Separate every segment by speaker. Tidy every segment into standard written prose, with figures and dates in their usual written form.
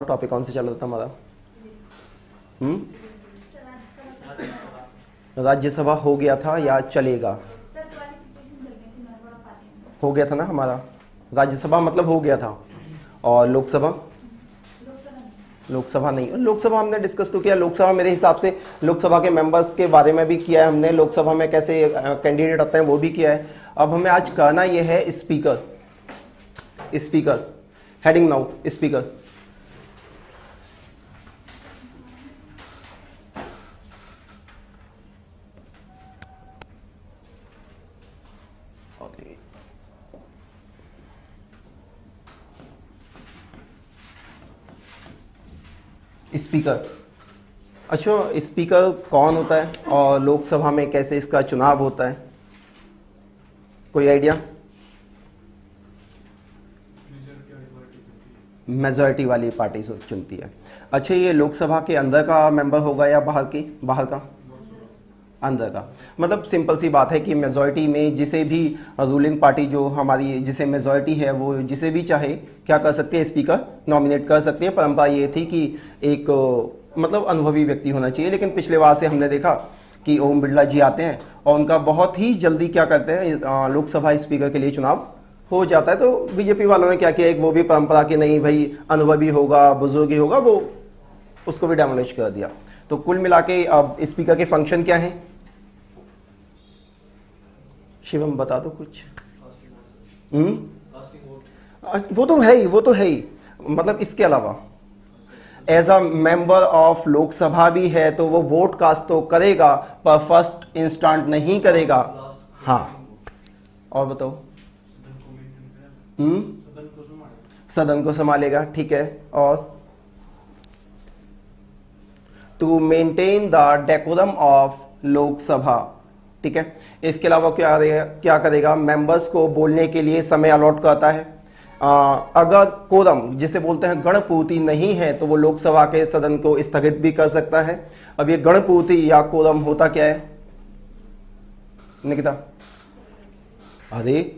Speaker 1: Topic कौन से चल रहा था हमारा? राज्यसभा हो गया था या चलेगा? हो गया था ना हमारा। राज्यसभा मतलब हो गया था। और लोकसभा? लोकसभा नहीं, लोकसभा हमने डिस्कस तो किया। लोकसभा मेरे हिसाब से लोकसभा के मेंबर्स के बारे में भी किया है हमने, लोकसभा में कैसे कैंडिडेट आते हैं वो भी किया है। अब हमें आज करना ये है speaker. Speaker heading now speaker. Speaker, अच्छा स्पीकर कौन होता है और लोकसभा में कैसे इसका चुनाव होता है? कोई आइडिया? मेजॉरिटी वाली पार्टी चुनती है। अच्छा ये लोकसभा के अंदर का मेंबर होगा या बाहर का? अंदर का। मतलब सिंपल सी बात है कि मेजॉरिटी में जिसे भी रूलिंग पार्टी जो हमारी जिसे मेजॉरिटी है वो जिसे भी चाहे क्या कर सकती है, स्पीकर नॉमिनेट कर सकती है। परंपरा ये थी कि एक मतलब अनुभवी व्यक्ति होना चाहिए, लेकिन पिछले बार से हमने देखा कि ओम बिरला जी आते हैं और उनका बहुत ही जल्दी क्या करते हैं लोकसभा स्पीकर के लिए चुनाव हो जाता है। तो बीजेपी वालों ने क्या किया, एक वो भी परंपरा की नहीं भाई अनुभवी होगा बुजुर्ग ही होगा, वो उसको भी डेमोलिश कर दिया। तो कुल मिला के अब स्पीकर के फंक्शन क्या है? शिवम बता दो कुछ। वो तो है ही मतलब इसके अलावा as a member of Lok Sabha भी है तो वो वोट कास्ट तो करेगा पर फर्स्ट इंस्टेंट नहीं करेगा। हाँ और बताओ। सदन को संभालेगा, ठीक है। और to maintain the decorum of Lok Sabha, ठीक है। इसके अलावा क्या करेगा? मेंबर्स को बोलने के लिए समय अलॉट करता है। अगर कोरम जिसे बोलते हैं गणपूर्ति नहीं है तो वो लोकसभा के सदन को स्थगित भी कर सकता है। अब ये गणपूर्ति या कोरम होता क्या है निकिता? अरे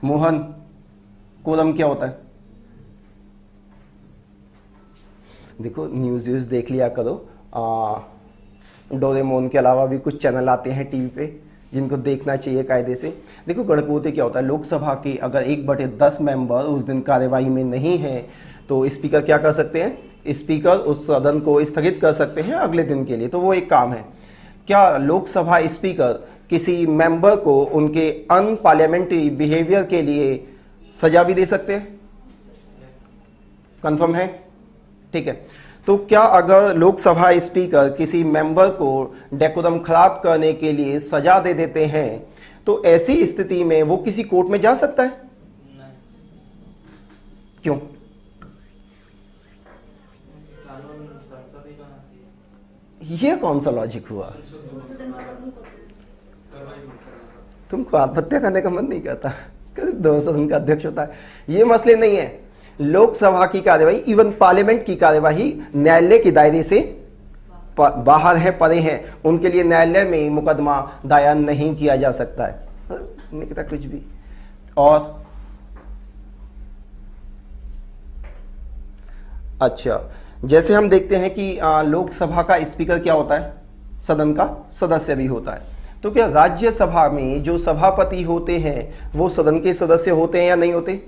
Speaker 1: मोहन, कोरम क्या होता है? देखो न्यूज़ देख लिया करो। डोरेमोन के अलावा भी कुछ चैनल आते हैं टीवी पे जिनको देखना चाहिए कायदे से। देखो गणपूर्ति क्या होता है, लोकसभा के अगर 1/10 मेंबर उस दिन कार्यवाही में नहीं है तो स्पीकर क्या कर सकते हैं? स्पीकर उस सदन को स्थगित कर सकते हैं अगले दिन के लिए। तो वो एक काम है। क्या लोकसभा स्पीकर किसी मेंबर को उनके अनपार्लियामेंट्री बिहेवियर के लिए सजा भी दे सकते हैं? कंफर्म है, ठीक है। तो क्या अगर लोकसभा स्पीकर किसी मेंबर को डेकोरम खराब करने के लिए सजा दे देते हैं तो ऐसी स्थिति में वो किसी कोर्ट में जा सकता है? नहीं। क्यों? ये कौन सा लॉजिक हुआ? तुमको आत्महत्या करने का मन नहीं करता? दो सदन का अध्यक्ष होता है। ये मसले नहीं है। लोकसभा की कार्यवाही इवन पार्लियामेंट की कार्यवाही न्यायालय के दायरे से बाहर है, परे हैं, उनके लिए न्यायालय में मुकदमा दायर नहीं किया जा सकता है। निकिता कुछ भी। और अच्छा जैसे हम देखते हैं कि लोकसभा का स्पीकर क्या होता है? सदन का सदस्य भी होता है। तो क्या राज्यसभा में जो सभापति होते हैं वो सदन के सदस्य होते हैं या नहीं होते?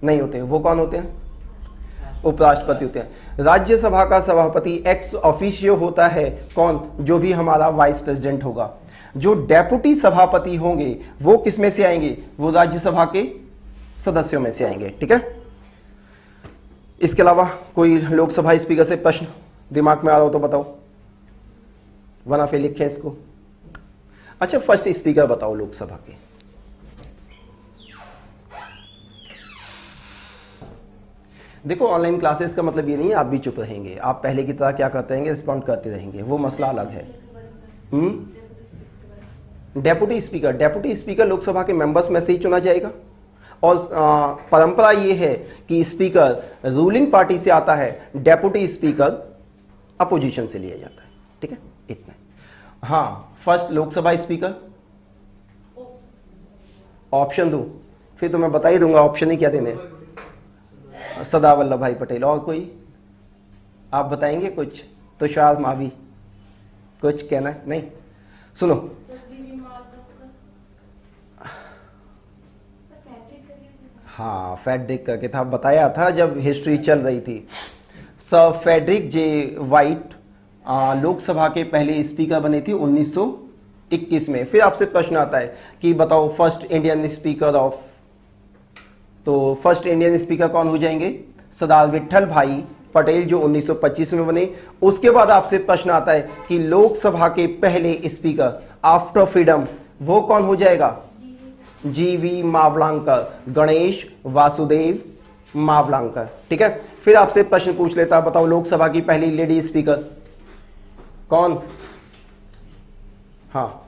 Speaker 1: नहीं होते। वो कौन होते हैं? उपराष्ट्रपति होते हैं। राज्यसभा का सभापति एक्स ऑफिशियो होता है। कौन? जो भी हमारा वाइस प्रेसिडेंट होगा। जो डेप्यूटी सभापति होंगे वो किस में से आएंगे? वो राज्यसभा के सदस्यों में से आएंगे, ठीक है। इसके अलावा कोई लोकसभा स्पीकर से प्रश्न दिमाग में आ रहा हो तो बताओ, वरना फिर लिखे इसको। अच्छा फर्स्ट स्पीकर बताओ लोकसभा के। देखो ऑनलाइन क्लासेस का मतलब ये नहीं है आप भी चुप रहेंगे, आप पहले की तरह क्या करते रहेंगे, रिस्पॉन्ड करते रहेंगे, वो मसला अलग है। डेप्यूटी स्पीकर लोकसभा के मेंबर्स में से ही चुना जाएगा। और परंपरा ये है कि स्पीकर रूलिंग पार्टी से आता है, डेप्यूटी स्पीकर अपोजिशन से लिया जाता है, ठीक है। इतना हाँ फर्स्ट लोकसभा स्पीकर ऑप्शन दो, फिर तो मैं बता ही दूंगा, ऑप्शन ही क्या देने। सरदार वल्लभ भाई पटेल। और कोई आप बताएंगे कुछ? तुषार मावी, कुछ कहना है? नहीं, सुनो। हाँ, फेडरिक करके था, बताया था जब हिस्ट्री चल रही थी। सर फेडरिक जे वाइट लोकसभा के पहले स्पीकर बने थे 1921 में। फिर आपसे प्रश्न आता है कि बताओ फर्स्ट इंडियन स्पीकर ऑफ, तो फर्स्ट इंडियन स्पीकर कौन हो जाएंगे? सरदार विट्ठल भाई पटेल, जो 1925 में बने। उसके बाद आपसे प्रश्न आता है कि लोकसभा के पहले स्पीकर आफ्टर फ्रीडम, वो कौन हो जाएगा? जीवी मावलांकर, गणेश वासुदेव मावलांकर। ठीक है, फिर आपसे प्रश्न पूछ लेता, बताओ लोकसभा की पहली लेडी स्पीकर कौन? हाँ,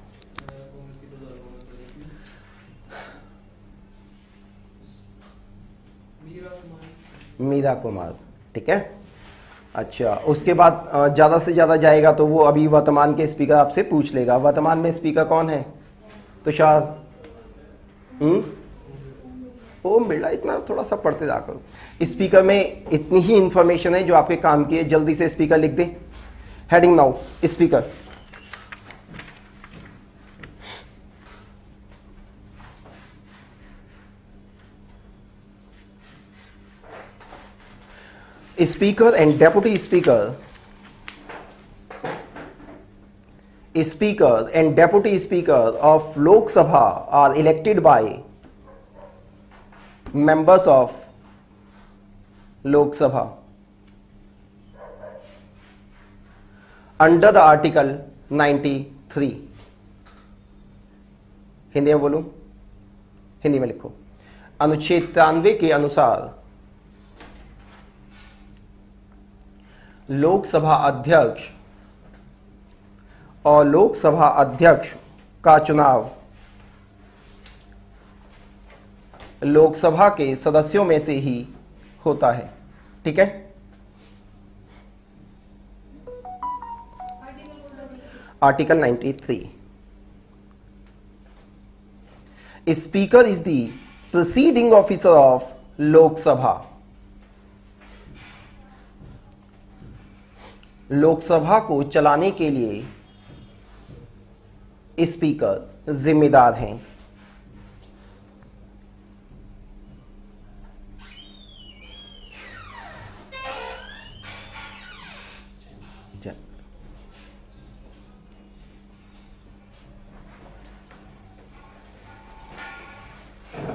Speaker 1: मीरा कुमार। ठीक है, अच्छा, उसके बाद ज्यादा से ज्यादा जाएगा तो वो अभी वर्तमान के स्पीकर आपसे पूछ लेगा। वर्तमान में स्पीकर कौन है? तुषार? ओम बिरला। इतना थोड़ा सा पढ़ते जा करो। स्पीकर में इतनी ही इंफॉर्मेशन है जो आपके काम की है, जल्दी से स्पीकर लिख दे। Heading now speaker. Speaker and Deputy Speaker. Speaker and Deputy Speaker of Lok Sabha are elected by members of Lok Sabha under the Article 93. Hindi में बोलूं? हिंदी में लिखो। अनुच्छेद 93 के अनुसार लोकसभा अध्यक्ष और लोकसभा अध्यक्ष का चुनाव लोकसभा के सदस्यों में से ही होता है। ठीक है, article 93। Speaker is the preceding officer of Lok Sabha. Lok Sabha को चलाने के लिए स्पीकर जिम्मेदार हैं।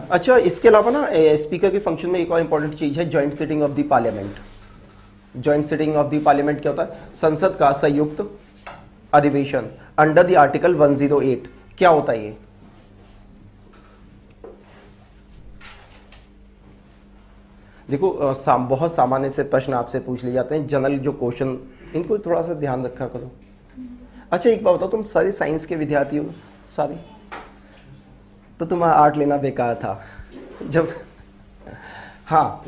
Speaker 1: अच्छा, इसके अलावा ना स्पीकर के फंक्शन में एक और इंपॉर्टेंट चीज है, joint sitting of the parliament. Joint sitting of the parliament क्या होता है? संसद का संयुक्त अधिवेशन अंडर द आर्टिकल 108। क्या होता है ये? देखो बहुत सामान्य से प्रश्न आपसे पूछ लिए जाते हैं, जनरल जो क्वेश्चन, इनको थोड़ा सा ध्यान रखा करो। अच्छा, एक बात बताओ, तुम सारे साइंस के विद्यार्थी हो सारे, तो तुम्हारा आर्ट लेना बेकार था जब। हाँ,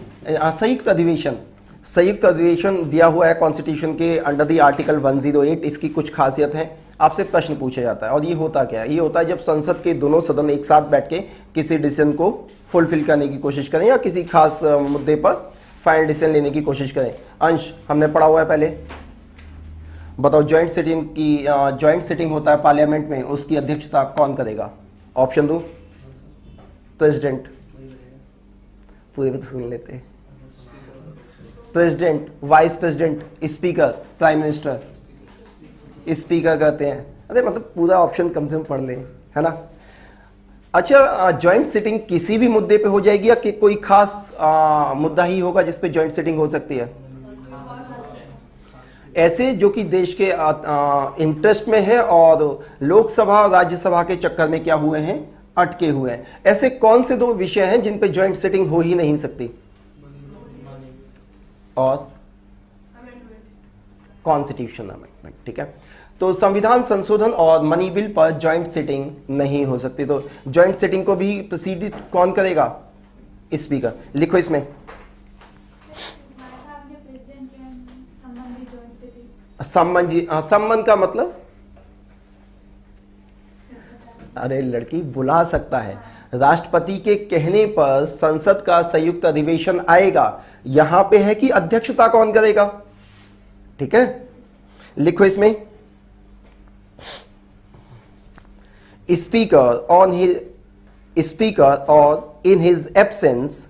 Speaker 1: संयुक्त अधिवेशन दिया हुआ है कॉन्स्टिट्यूशन के अंडर द आर्टिकल 108। इसकी कुछ खासियत है, आपसे प्रश्न पूछा जाता है। और ये होता क्या है? ये होता है जब संसद के दोनों सदन एक साथ बैठ के किसी डिसीजन को फुलफिल करने की कोशिश करें या किसी खास मुद्दे पर फाइनल डिसीजन लेने की कोशिश करें। अंश हमने पढ़ा हुआ है पहले, बताओ ज्वाइंट सिटिंग होता है पार्लियामेंट में, उसकी अध्यक्षता कौन करेगा? ऑप्शन दो। प्रेसिडेंट, पूरे तो सुन लेते हैं। President, vice president, speaker, prime minister. Speaker कहते हैं। अरे मतलब पूरा ऑप्शन कम से कम पढ़ लें, है ना। अच्छा, ज्वाइंट सिटिंग किसी भी मुद्दे पे हो जाएगी या कि कोई खास मुद्दा ही होगा जिस पे ज्वाइंट सिटिंग हो सकती है? ऐसे जो कि देश के इंटरेस्ट में है और लोकसभा और राज्यसभा के चक्कर में क्या हुए हैं? अटके हुए हैं। ऐसे कौन से दो विषय हैं जिन पे ज्वाइंट सिटिंग हो ही नहीं सकती? और कॉन्स्टिट्यूशन अमेंडमेंट। ठीक है, तो संविधान संशोधन और मनी बिल पर ज्वाइंट सिटिंग नहीं हो सकती। तो ज्वाइंट सिटिंग को भी प्रोसीड कौन करेगा? स्पीकर। लिखो इसमें संबंध का मतलब, अरे लड़की बुला सकता है। राष्ट्रपति के कहने पर संसद का संयुक्त अधिवेशन आएगा, यहां पे है कि अध्यक्षता कौन करेगा। ठीक है, लिखो इसमें स्पीकर और in his absence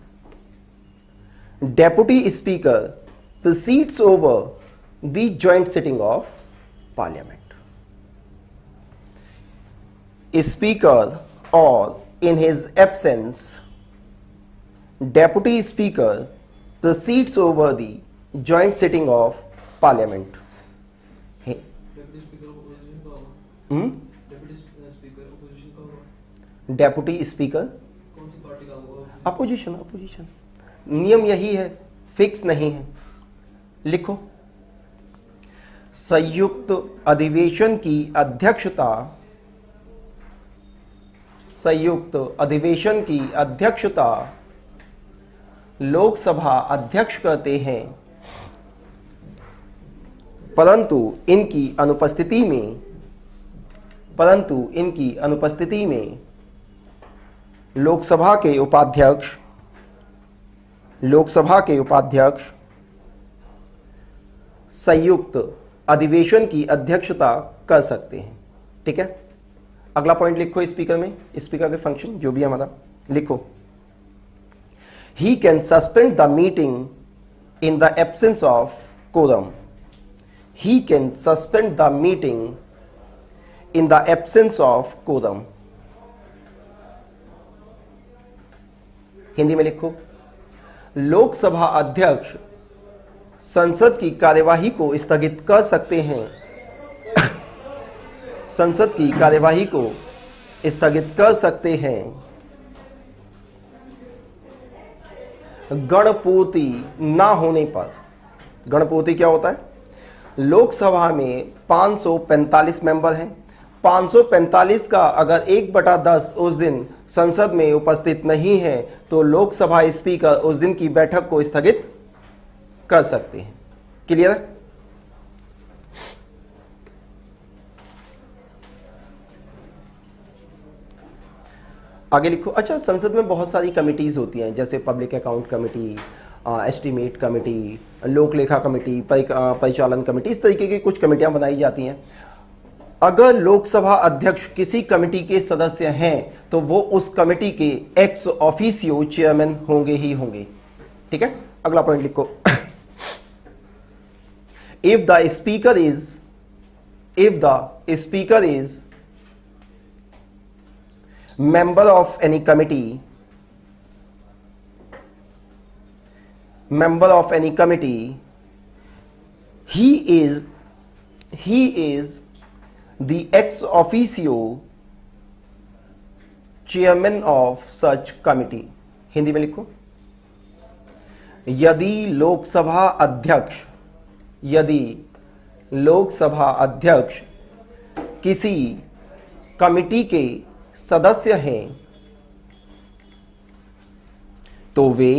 Speaker 1: deputy speaker proceeds over the joint sitting of parliament. Speaker और in his absence deputy speaker proceeds over the joint sitting of parliament।
Speaker 2: Deputy speaker opposition का होगा। डेप्यूटी स्पीकर अपोजिशन का होगा।
Speaker 1: Deputy speaker
Speaker 2: कौन सी party का होगा?
Speaker 1: Opposition. नियम यही है, फिक्स नहीं है। लिखो संयुक्त अधिवेशन की अध्यक्षता लोकसभा अध्यक्ष करते हैं, परंतु इनकी अनुपस्थिति में लोकसभा के उपाध्यक्ष संयुक्त अधिवेशन की अध्यक्षता कर सकते हैं। ठीक है, अगला पॉइंट लिखो स्पीकर के फंक्शन जो भी हमारा लिखो। He can suspend the meeting in the absence of quorum. He can suspend the meeting in the absence of quorum. Hindi में लिखो लोकसभा अध्यक्ष संसद की कार्यवाही को स्थगित कर सकते हैं। संसद की कार्यवाही को स्थगित कर सकते हैं गणपूर्ति ना होने पर। गणपूर्ति क्या होता है? लोकसभा में 545 मेंबर हैं, 545 का अगर 1/10 उस दिन संसद में उपस्थित नहीं है तो लोकसभा स्पीकर उस दिन की बैठक को स्थगित कर सकते हैं। क्लियर है? आगे लिखो। अच्छा, संसद में बहुत सारी कमिटीज होती हैं, जैसे public account committee, estimate committee, लोक लेखा कमेटी, परिचालन कमेटी, इस तरीके की कुछ कमेटियां बनाई जाती हैं। अगर लोकसभा अध्यक्ष किसी कमेटी के सदस्य हैं तो वो उस कमेटी के एक्स ऑफिसियो चेयरमैन होंगे ही होंगे। ठीक है, अगला पॉइंट लिखो। If the speaker is member of any committee, he is the ex officio chairman of such committee। Hindi में लिखो यदि लोकसभा अध्यक्ष किसी कमिटी के सदस्य हैं तो वे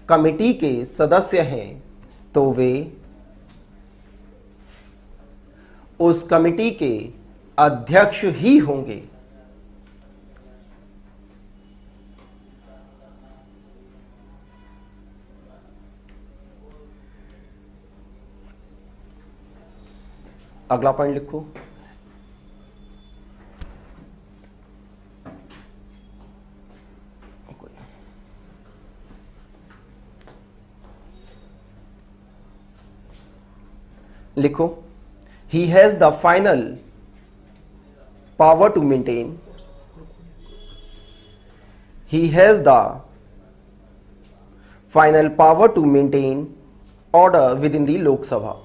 Speaker 1: कमिटी के सदस्य हैं तो वे उस कमिटी के अध्यक्ष ही होंगे। अगला पॉइंट लिखो। लिखो he has the final power to maintain order within the Lok Sabha।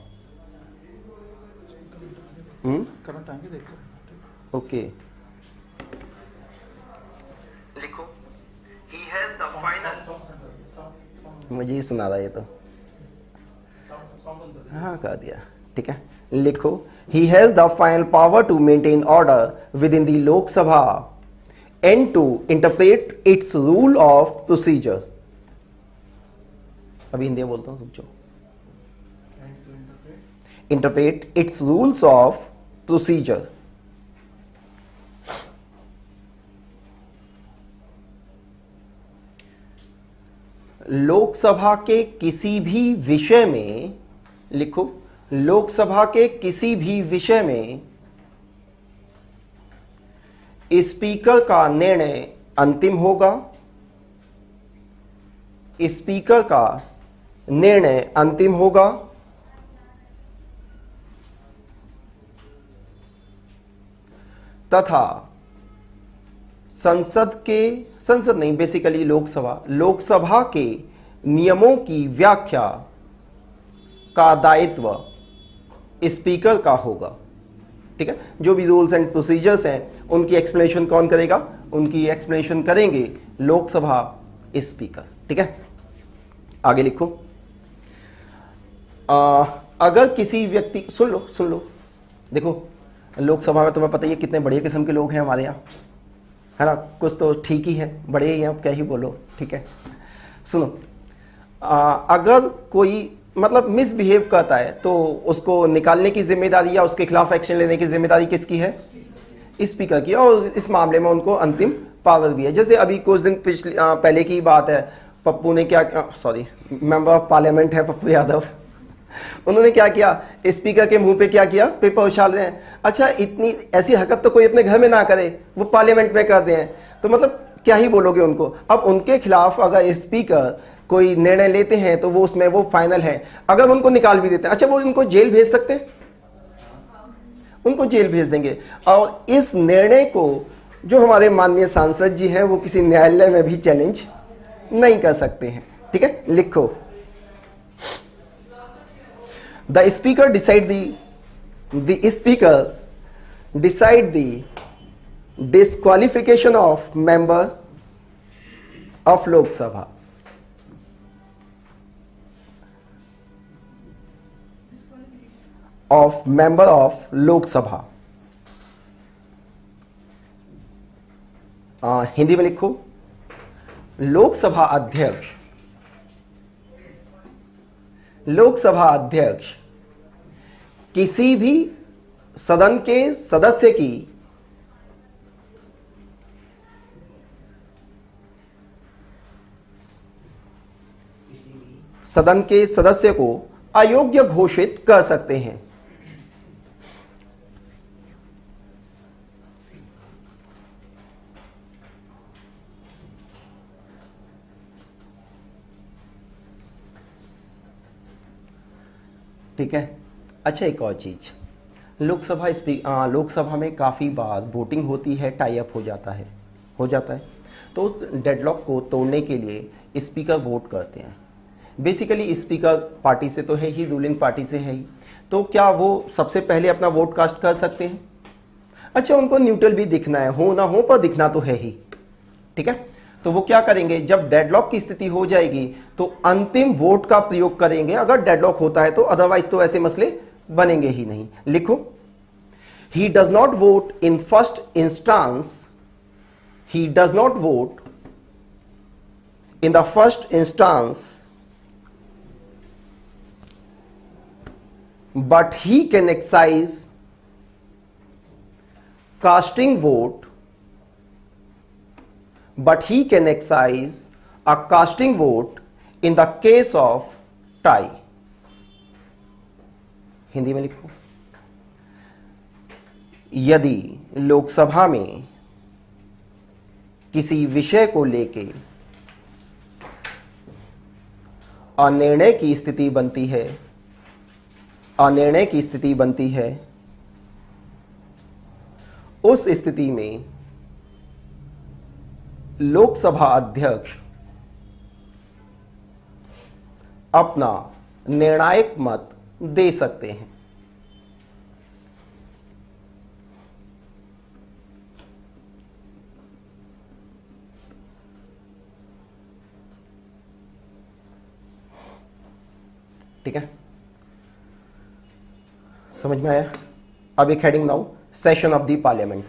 Speaker 1: Okay, लिखो he has the final, मुझे ही सुना रहा है ये तो, हाँ कह दिया। ठीक है, लिखो he has the final power to maintain order within the Lok Sabha and to interpret its rule of procedure। अभी हिंदी में बोलता हूँ, समझो। interpret its rules of procedure। Lok Sabha के किसी भी विषय में, लिखो, लोकसभा के किसी भी विषय में स्पीकर का निर्णय अंतिम होगा। स्पीकर का निर्णय अंतिम होगा तथा संसद नहीं, बेसिकली लोकसभा के नियमों की व्याख्या का दायित्व स्पीकर का होगा। ठीक है, जो भी रूल्स एंड प्रोसीजर्स हैं उनकी एक्सप्लेनेशन कौन करेगा? उनकी एक्सप्लेनेशन करेंगे लोकसभा स्पीकर। ठीक है, आगे लिखो। अगर किसी व्यक्ति, सुन लो, देखो लोकसभा में तुम्हें पता ही है कितने बड़े किस्म के लोग हैं हमारे यहाँ, है ना? कुछ तो ठीक ही है, बड़े ही हैं, अब क्या ही बोलो। ठीक है, सुनो, अगर कोई मतलब मिसबिहेव करता है तो उसको निकालने की जिम्मेदारी या उसके खिलाफ एक्शन लेने की जिम्मेदारी किसकी है? स्पीकर की। और इस मामले में उनको अंतिम पावर भी है। जैसे अभी कुछ दिन पहले की बात है, पप्पू ने क्या, सॉरी, मेंबर ऑफ पार्लियामेंट है पप्पू यादव, उन्होंने क्या किया? स्पीकर के मुंह पे क्या किया? पेपर उछाल रहे हैं। अच्छा, इतनी ऐसी हरकत तो कोई अपने घर में ना करे, वो पार्लियामेंट में कर रहे हैं, तो मतलब क्या ही बोलोगे उनको? अब उनके खिलाफ अगर स्पीकर कोई निर्णय लेते हैं तो वो उसमें वो फाइनल है। अगर उनको निकाल भी देते हैं, अच्छा, वो उनको जेल भेज सकते हैं? उनको जेल भेज देंगे। और इस निर्णय को जो हमारे माननीय सांसद जी हैं वो किसी न्यायालय में भी चैलेंज नहीं कर सकते हैं। ठीक है, लिखो, The speaker decide the disqualification of member of Lok Sabha. Of member of Lok Sabha. Hindi में लिखो, लोकसभा अध्यक्ष किसी भी सदन के सदस्य को अयोग्य घोषित कर सकते हैं। ठीक है, अच्छा, एक और चीज, लोकसभा में काफी बार वोटिंग होती है, टाई अप हो जाता है, तो उस डेडलॉक को तोड़ने के लिए स्पीकर वोट करते हैं। बेसिकली स्पीकर पार्टी से तो है ही, रूलिंग पार्टी से है ही, तो क्या वो सबसे पहले अपना वोट कास्ट कर सकते हैं? अच्छा, उनको न्यूट्रल भी दिखना है, हो ना हो पर दिखना तो है ही। ठीक है, तो वो क्या करेंगे? जब डेडलॉक की स्थिति हो जाएगी तो अंतिम वोट का प्रयोग करेंगे, अगर डेडलॉक होता है तो, अदरवाइज तो ऐसे मसले बनेंगे ही नहीं। लिखो, he does not vote in first instance, he does not vote in the first instance, but he can exercise casting vote, in the case of tie. Hindi में लिखो, यदि लोकसभा में किसी विषय को लेके अनिर्णय की स्थिति बनती है, उस स्थिति में लोकसभा अध्यक्ष अपना निर्णायक मत दे सकते हैं। ठीक है, समझ में आया? अब एक heading now, session of the parliament.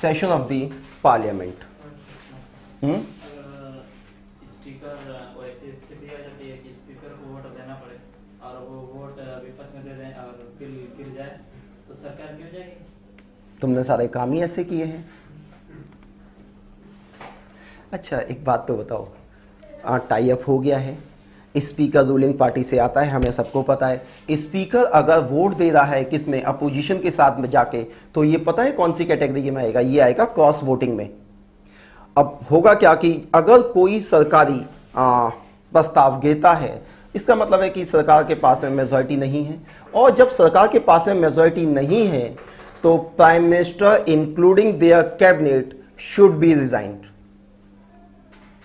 Speaker 1: Session of the parliament.
Speaker 3: Speaker वैसी स्थिति आ जाती है कि स्पीकर को वोट देना पड़े और वो वोट विपक्ष में दे दें और बिल गिर जाए तो सरकार गिर जाएगी।
Speaker 1: तुमने सारे काम ही ऐसे किए हैं। अच्छा एक बात तो बताओ, टाई अप हो गया है, स्पीकर रूलिंग पार्टी से आता है, हमें सबको पता है। स्पीकर अगर वोट दे रहा है किसमें, अपोजिशन के साथ में जाके, तो ये पता है कौन सी कैटेगरी में आएगा, ये आएगा क्रॉस वोटिंग में। अब होगा क्या कि अगर कोई सरकारी प्रस्ताव गिरता है, इसका मतलब है कि सरकार के पास में मेजॉरिटी नहीं है, और जब सरकार के पास में मेजॉरिटी नहीं है तो prime minister including their cabinet should be resigned.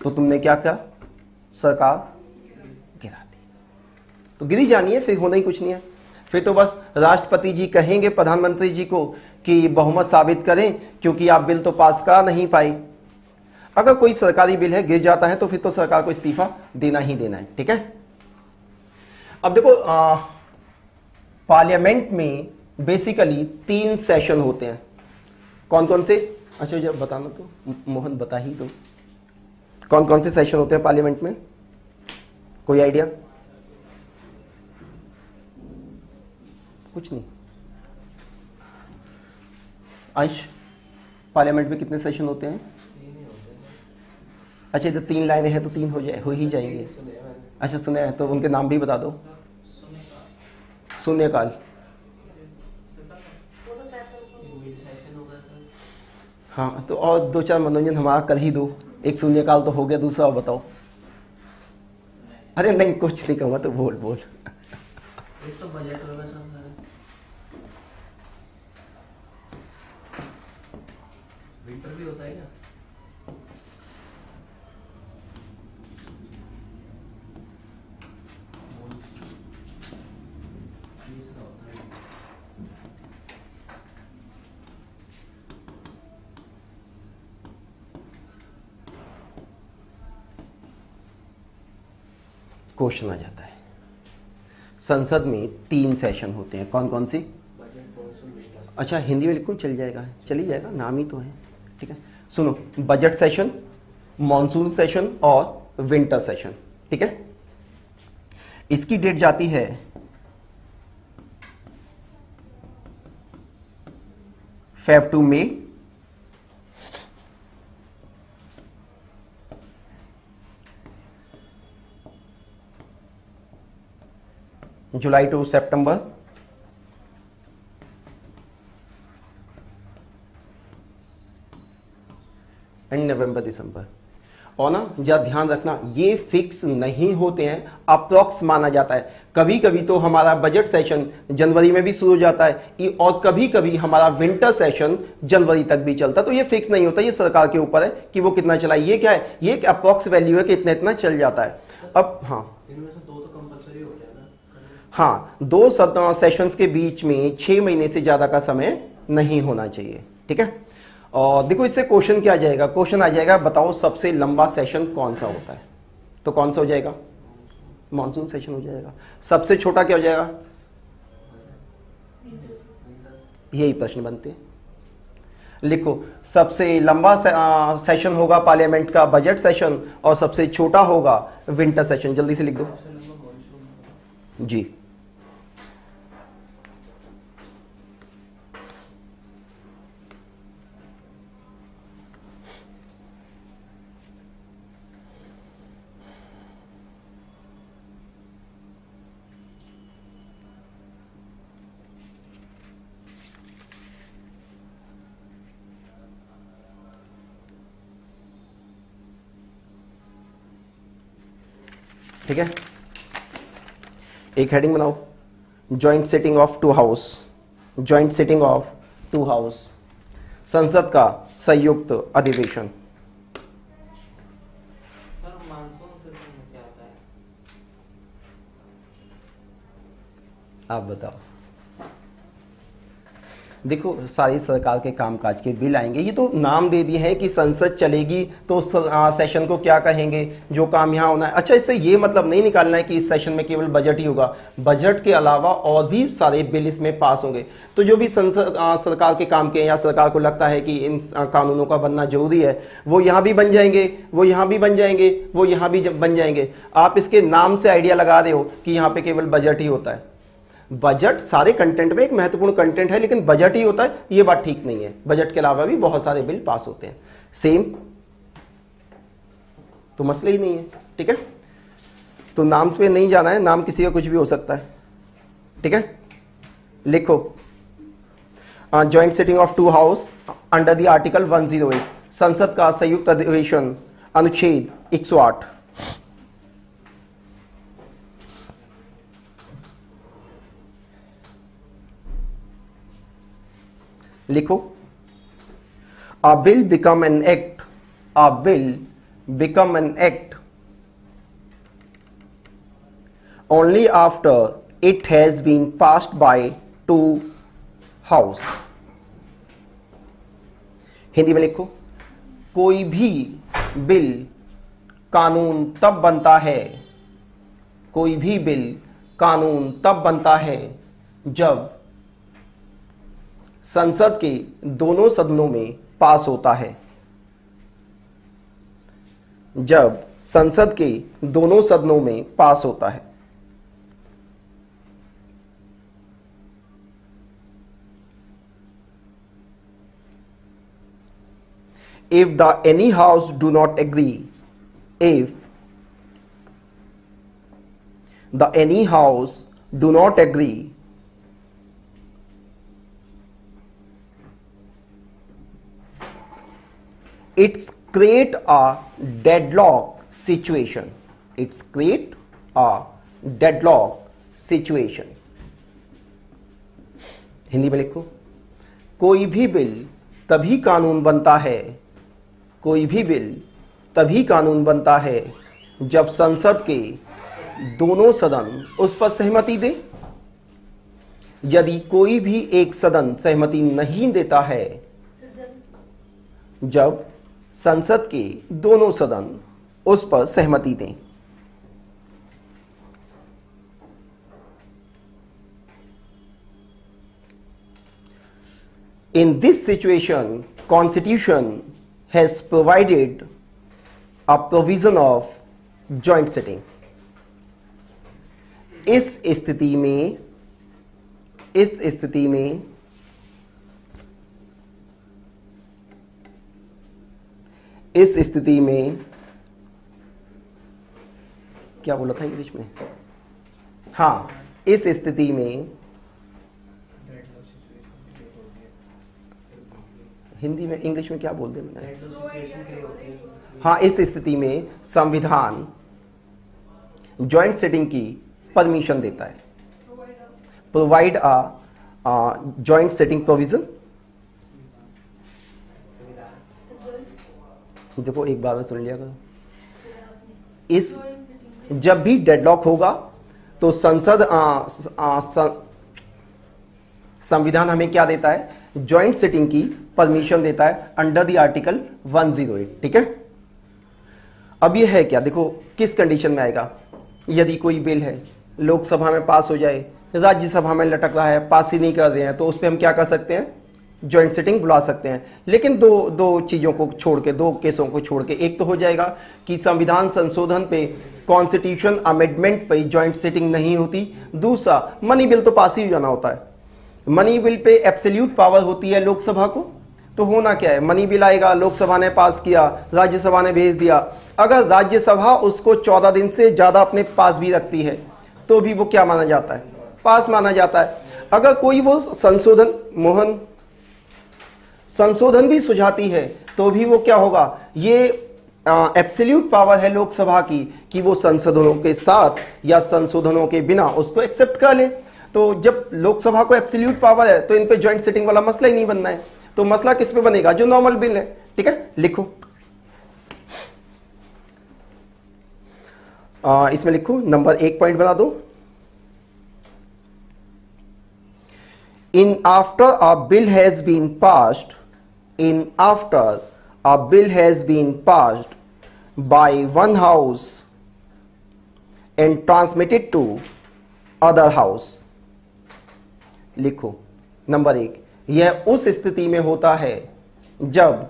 Speaker 1: तो तुमने क्या कहा, सरकार गिरा दी, तो गिरी जानी है, फिर होना ही कुछ नहीं है। फिर तो बस राष्ट्रपति जी कहेंगे प्रधानमंत्री जी को कि बहुमत साबित करें, क्योंकि आप बिल तो पास कर नहीं पाए। अगर कोई सरकारी बिल है गिर जाता है तो फिर तो सरकार को इस्तीफा देना ही देना है, ठीक है। अब देखो पार्लियामेंट में बेसिकली 3 सेशन होते हैं। कौन कौन से, अच्छा जब बताना तो मोहन बता ही दो, कौन कौन से सेशन होते हैं पार्लियामेंट में, कोई आइडिया? कुछ नहीं। अंश, पार्लियामेंट में कितने सेशन होते हैं? अच्छा इधर 3 लाइनें हैं तो 3 हो ही जाएंगे। अच्छा सुने हैं तो उनके नाम भी बता दो। शून्यकाल, हाँ तो और 2-4 मनोरंजन हमारा कर ही दो। एक शून्यकाल तो हो गया, दूसरा और बताओ। अरे नहीं कुछ नहीं कहूँगा तो बोल बोल।
Speaker 2: एक तो बजट होगा सर, विंटर भी होता है क्या? तीसरा होता है।
Speaker 1: क्वेश्चन आ जाता है, संसद में 3 सेशन होते हैं, कौन कौन सी?
Speaker 2: Budget, monsoon, winter.
Speaker 1: अच्छा हिंदी में लिखूं, चल जाएगा, चली जाएगा, नाम ही तो है, ठीक है। सुनो, बजट सेशन, मॉनसून सेशन और विंटर सेशन, ठीक है। इसकी डेट जाती है Feb to May, जुलाई टू सितंबर, एंड नवंबर दिसंबर। और ना जरा ध्यान रखना, ये फिक्स नहीं होते हैं, अप्रॉक्स माना जाता है। कभी कभी तो हमारा बजट सेशन जनवरी में भी शुरू हो जाता है और कभी कभी हमारा विंटर सेशन जनवरी तक भी चलता है, तो ये फिक्स नहीं होता, ये सरकार के ऊपर है कि वो कितना चलाए। ये क्या है, ये एक अप्रॉक्स वैल्यू है कि इतना इतना चल जाता है। अब हाँ,
Speaker 2: इनमें से 2 तो कंपलसरी होते हैं ना?
Speaker 1: हाँ 2 सेशंस के बीच में 6 महीने से ज्यादा का समय नहीं होना चाहिए, ठीक है। और देखो इससे क्वेश्चन क्या आ जाएगा, क्वेश्चन आ जाएगा बताओ सबसे लंबा सेशन कौन सा होता है, तो कौन सा हो जाएगा? मॉनसून सेशन हो जाएगा। सबसे छोटा क्या हो जाएगा? यही प्रश्न बनते हैं। लिखो, सबसे लंबा सेशन होगा पार्लियामेंट का बजट सेशन और सबसे छोटा होगा विंटर सेशन। जल्दी से लिख दो
Speaker 2: सबसे लंबा मॉनसून।
Speaker 1: जी। ठीक है, एक हेडिंग बनाओ, joint sitting of 2 house, joint sitting of 2 house, संसद का संयुक्त अधिवेशन।
Speaker 3: सर मानसून सेशन में क्या होता है?
Speaker 1: आप बताओ। देखो सारी सरकार के कामकाज के बिल आएंगे, ये तो नाम दे दिए हैं कि संसद चलेगी तो उस सेशन को क्या कहेंगे, जो काम यहाँ होना है। अच्छा, इससे ये मतलब नहीं निकालना है कि इस सेशन में केवल बजट ही होगा, बजट के अलावा और भी सारे बिल इसमें पास होंगे। तो जो भी संसद सरकार के काम के या सरकार को लगता है कि इन कानूनों का बनना जरूरी है, वो यहाँ भी बन जाएंगे, वो यहाँ भी बन जाएंगे, वो यहाँ भी बन जाएंगे। आप इसके नाम से आइडिया लगा रहे हो कि यहाँ पे केवल बजट ही होता है। बजट सारे कंटेंट में एक महत्वपूर्ण कंटेंट है, लेकिन बजट ही होता है, ये बात ठीक नहीं है। बजट के अलावा भी बहुत सारे बिल पास होते हैं। सेम तो मसला ही नहीं है, ठीक है। तो नाम पे नहीं जाना है, नाम किसी का कुछ भी हो सकता है, ठीक है। लिखो joint sitting of 2 house under the article 108, संसद का संयुक्त अधिवेशन अनुच्छेद 108। लिखो a bill become an act, a bill become an act only after it has been passed by 2 house। Hindi में लिखो, कोई भी बिल कानून तब बनता है, कोई भी बिल कानून तब बनता है जब संसद के दोनों सदनों में पास होता है, जब संसद के दोनों सदनों में पास होता है। If the any house do not agree, if the any house do not agree, it's create a deadlock situation, it's create a deadlock situation। Hindi में लिखो, कोई भी बिल तभी कानून बनता है, कोई भी बिल तभी कानून बनता है जब संसद के दोनों सदन उस पर सहमति दे। यदि कोई भी एक सदन सहमति नहीं देता है, जब संसद के दोनों सदन उस पर सहमति दें। In this situation, Constitution has provided a provision of joint sitting। इस स्थिति में क्या बोला था इंग्लिश में? हाँ, इस स्थिति में हिंदी में इंग्लिश में क्या बोल दे मैंने? हाँ, इस स्थिति में संविधान जॉइंट सिटिंग की परमिशन देता है, provide a joint sitting provision. देखो एक बार में सुन लिया करो, इस जब भी डेडलॉक होगा तो संसद संविधान हमें क्या देता है? जॉइंट सिटिंग की परमिशन देता है अंडर द आर्टिकल 108, ठीक है। अब ये है क्या, देखो किस कंडीशन में आएगा। यदि कोई बिल है, लोकसभा में पास हो जाए, राज्यसभा में लटक रहा है, पास ही नहीं कर रहे हैं, तो उस पर हम क्या कर सकते हैं? जॉइंट सिटिंग बुला सकते हैं। लेकिन दो चीजों को छोड़ के, दो केसों को छोड़ के, एक तो हो जाएगा कि संविधान संशोधन पे, कॉन्स्टिट्यूशन अमेंडमेंट पे जॉइंट सिटिंग नहीं होती। दूसरा, मनी बिल तो पास ही हो जाना होता है। Money bill pay absolute power होती है लोकसभा को। तो होना क्या है, मनी बिल आएगा, लोकसभा ने पास किया, राज्यसभा ने भेज दिया। अगर राज्यसभा उसको 14 दिन से ज्यादा अपने पास भी रखती है तो भी वो क्या माना जाता है? पास माना जाता है। अगर कोई वो संशोधन भी सुझाती है तो भी वो क्या होगा? ये एब्सोल्यूट पावर है लोकसभा की कि वो संशोधनों के साथ या संशोधनों के बिना उसको एक्सेप्ट कर ले। तो जब लोकसभा को एब्सोल्यूट पावर है तो इन पे जॉइंट सिटिंग वाला मसला ही नहीं बनना है। तो मसला किस पे बनेगा? जो नॉर्मल बिल है, ठीक है। लिखो इसमें लिखो नंबर 1 पॉइंट बना दो। in after a bill has been passed, in after a bill has been passed by one house and transmitted to other house. लिखो नंबर 1, यह उस स्थिति में होता है जब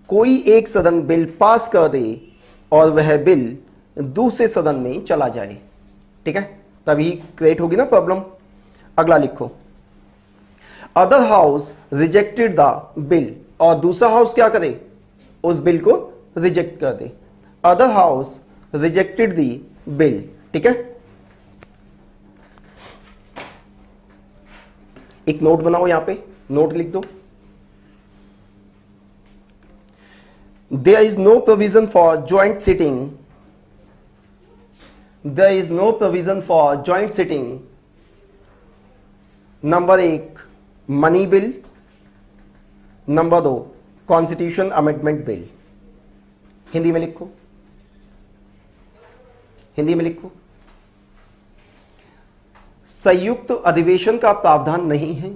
Speaker 1: कोई एक सदन बिल पास कर दे और वह बिल दूसरे सदन में चला जाए. ठीक है, तभी क्रिएट होगी ना प्रॉब्लम. अगला लिखो, other house rejected the bill, और दूसरा हाउस क्या करे, उस बिल को रिजेक्ट कर दे. Other house rejected the bill. ठीक है, एक नोट बनाओ, यहां पे नोट लिख दो. There is no provision for joint sitting. There is no provision for joint sitting. Number 1 money bill, number 2 constitution amendment bill. Hindi में लिखो, हिंदी में लिखो. संयुक्त अधिवेशन का प्रावधान नहीं है,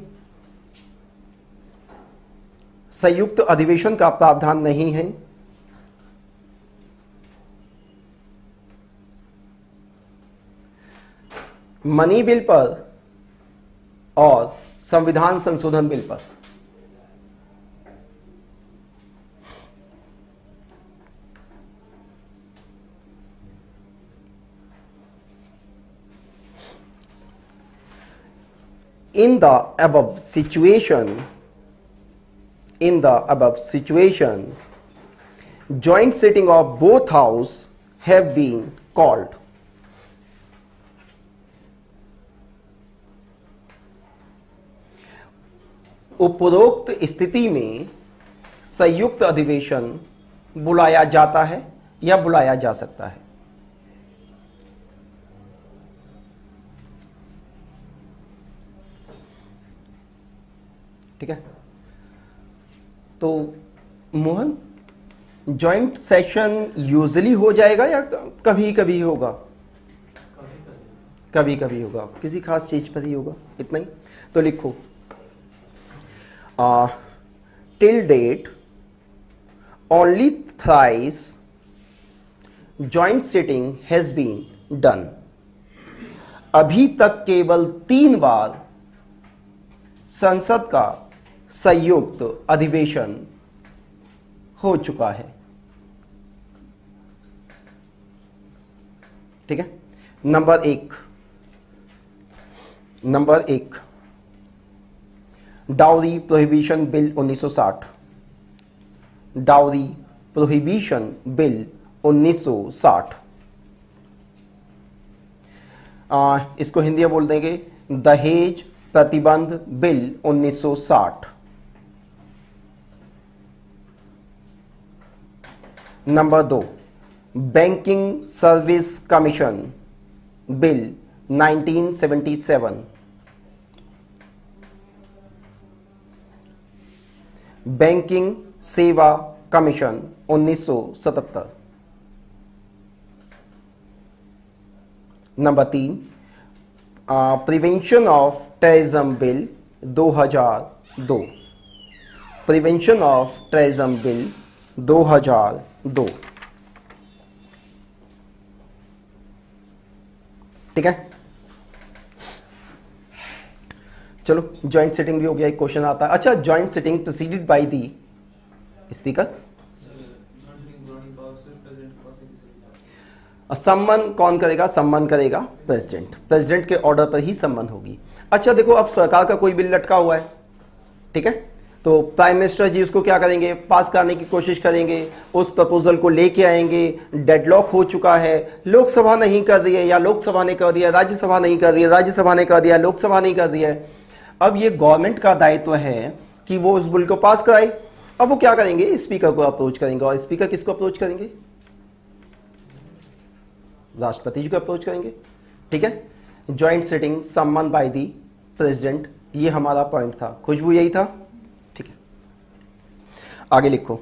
Speaker 1: संयुक्त अधिवेशन का प्रावधान नहीं है. मनी बिल पर और संविधान संशोधन बिल पर. In the above situation, joint sitting of both house have been called. उपरोक्त स्थिति में संयुक्त अधिवेशन बुलाया जाता है या बुलाया जा सकता है. ठीक है, तो मोहन जॉइंट सेशन यूजुअली हो जाएगा या कभी कभी होगा? कभी कभी होगा, किसी खास चीज पर ही होगा, इतना ही. तो लिखो till date only thrice joint sitting has been done. अभी तक केवल 3 बार संसद का संयुक्त अधिवेशन हो चुका है. ठीक है, number 1 dowry prohibition bill 1960. Dowry prohibition bill 1960. इसको हिंदी में बोल देंगे दहेज प्रतिबंध bill 1960. Number 2 banking service commission bill 1977. Banking सेवा commission 1977. Number 3 prevention of terrorism bill 2002. Prevention of terrorism bill 2002. ठीक है, चलो ज्वाइंट सिटिंग भी हो गया. एक क्वेश्चन आता है, अच्छा joint sitting preceded by the speaker. सम्मन कौन करेगा? सम्मन करेगा प्रेसिडेंट. प्रेसिडेंट के ऑर्डर पर ही सम्मन होगी. अच्छा देखो, अब सरकार का कोई बिल लटका हुआ है, ठीक है, तो प्राइम मिनिस्टर जी उसको क्या करेंगे? पास करने की कोशिश करेंगे, उस प्रपोजल को लेके आएंगे. डेडलॉक हो चुका है, लोकसभा नहीं कर रही है या लोकसभा ने कर दिया, राज्यसभा नहीं कर रही है, राज्यसभा ने कर दिया, लोकसभा नहीं कर दिया है. अब ये गवर्नमेंट का दायित्व है कि वो उस बिल को पास कराए. अब वो क्या करेंगे? स्पीकर को अप्रोच करेंगे. और स्पीकर किसको अप्रोच करेंगे? राष्ट्रपति जी को अप्रोच करेंगे. ठीक है, ज्वाइंट सिटिंग सम्मन बाय दी प्रेसिडेंट, ये हमारा पॉइंट था. खुशबू यही था. ठीक है, आगे लिखो.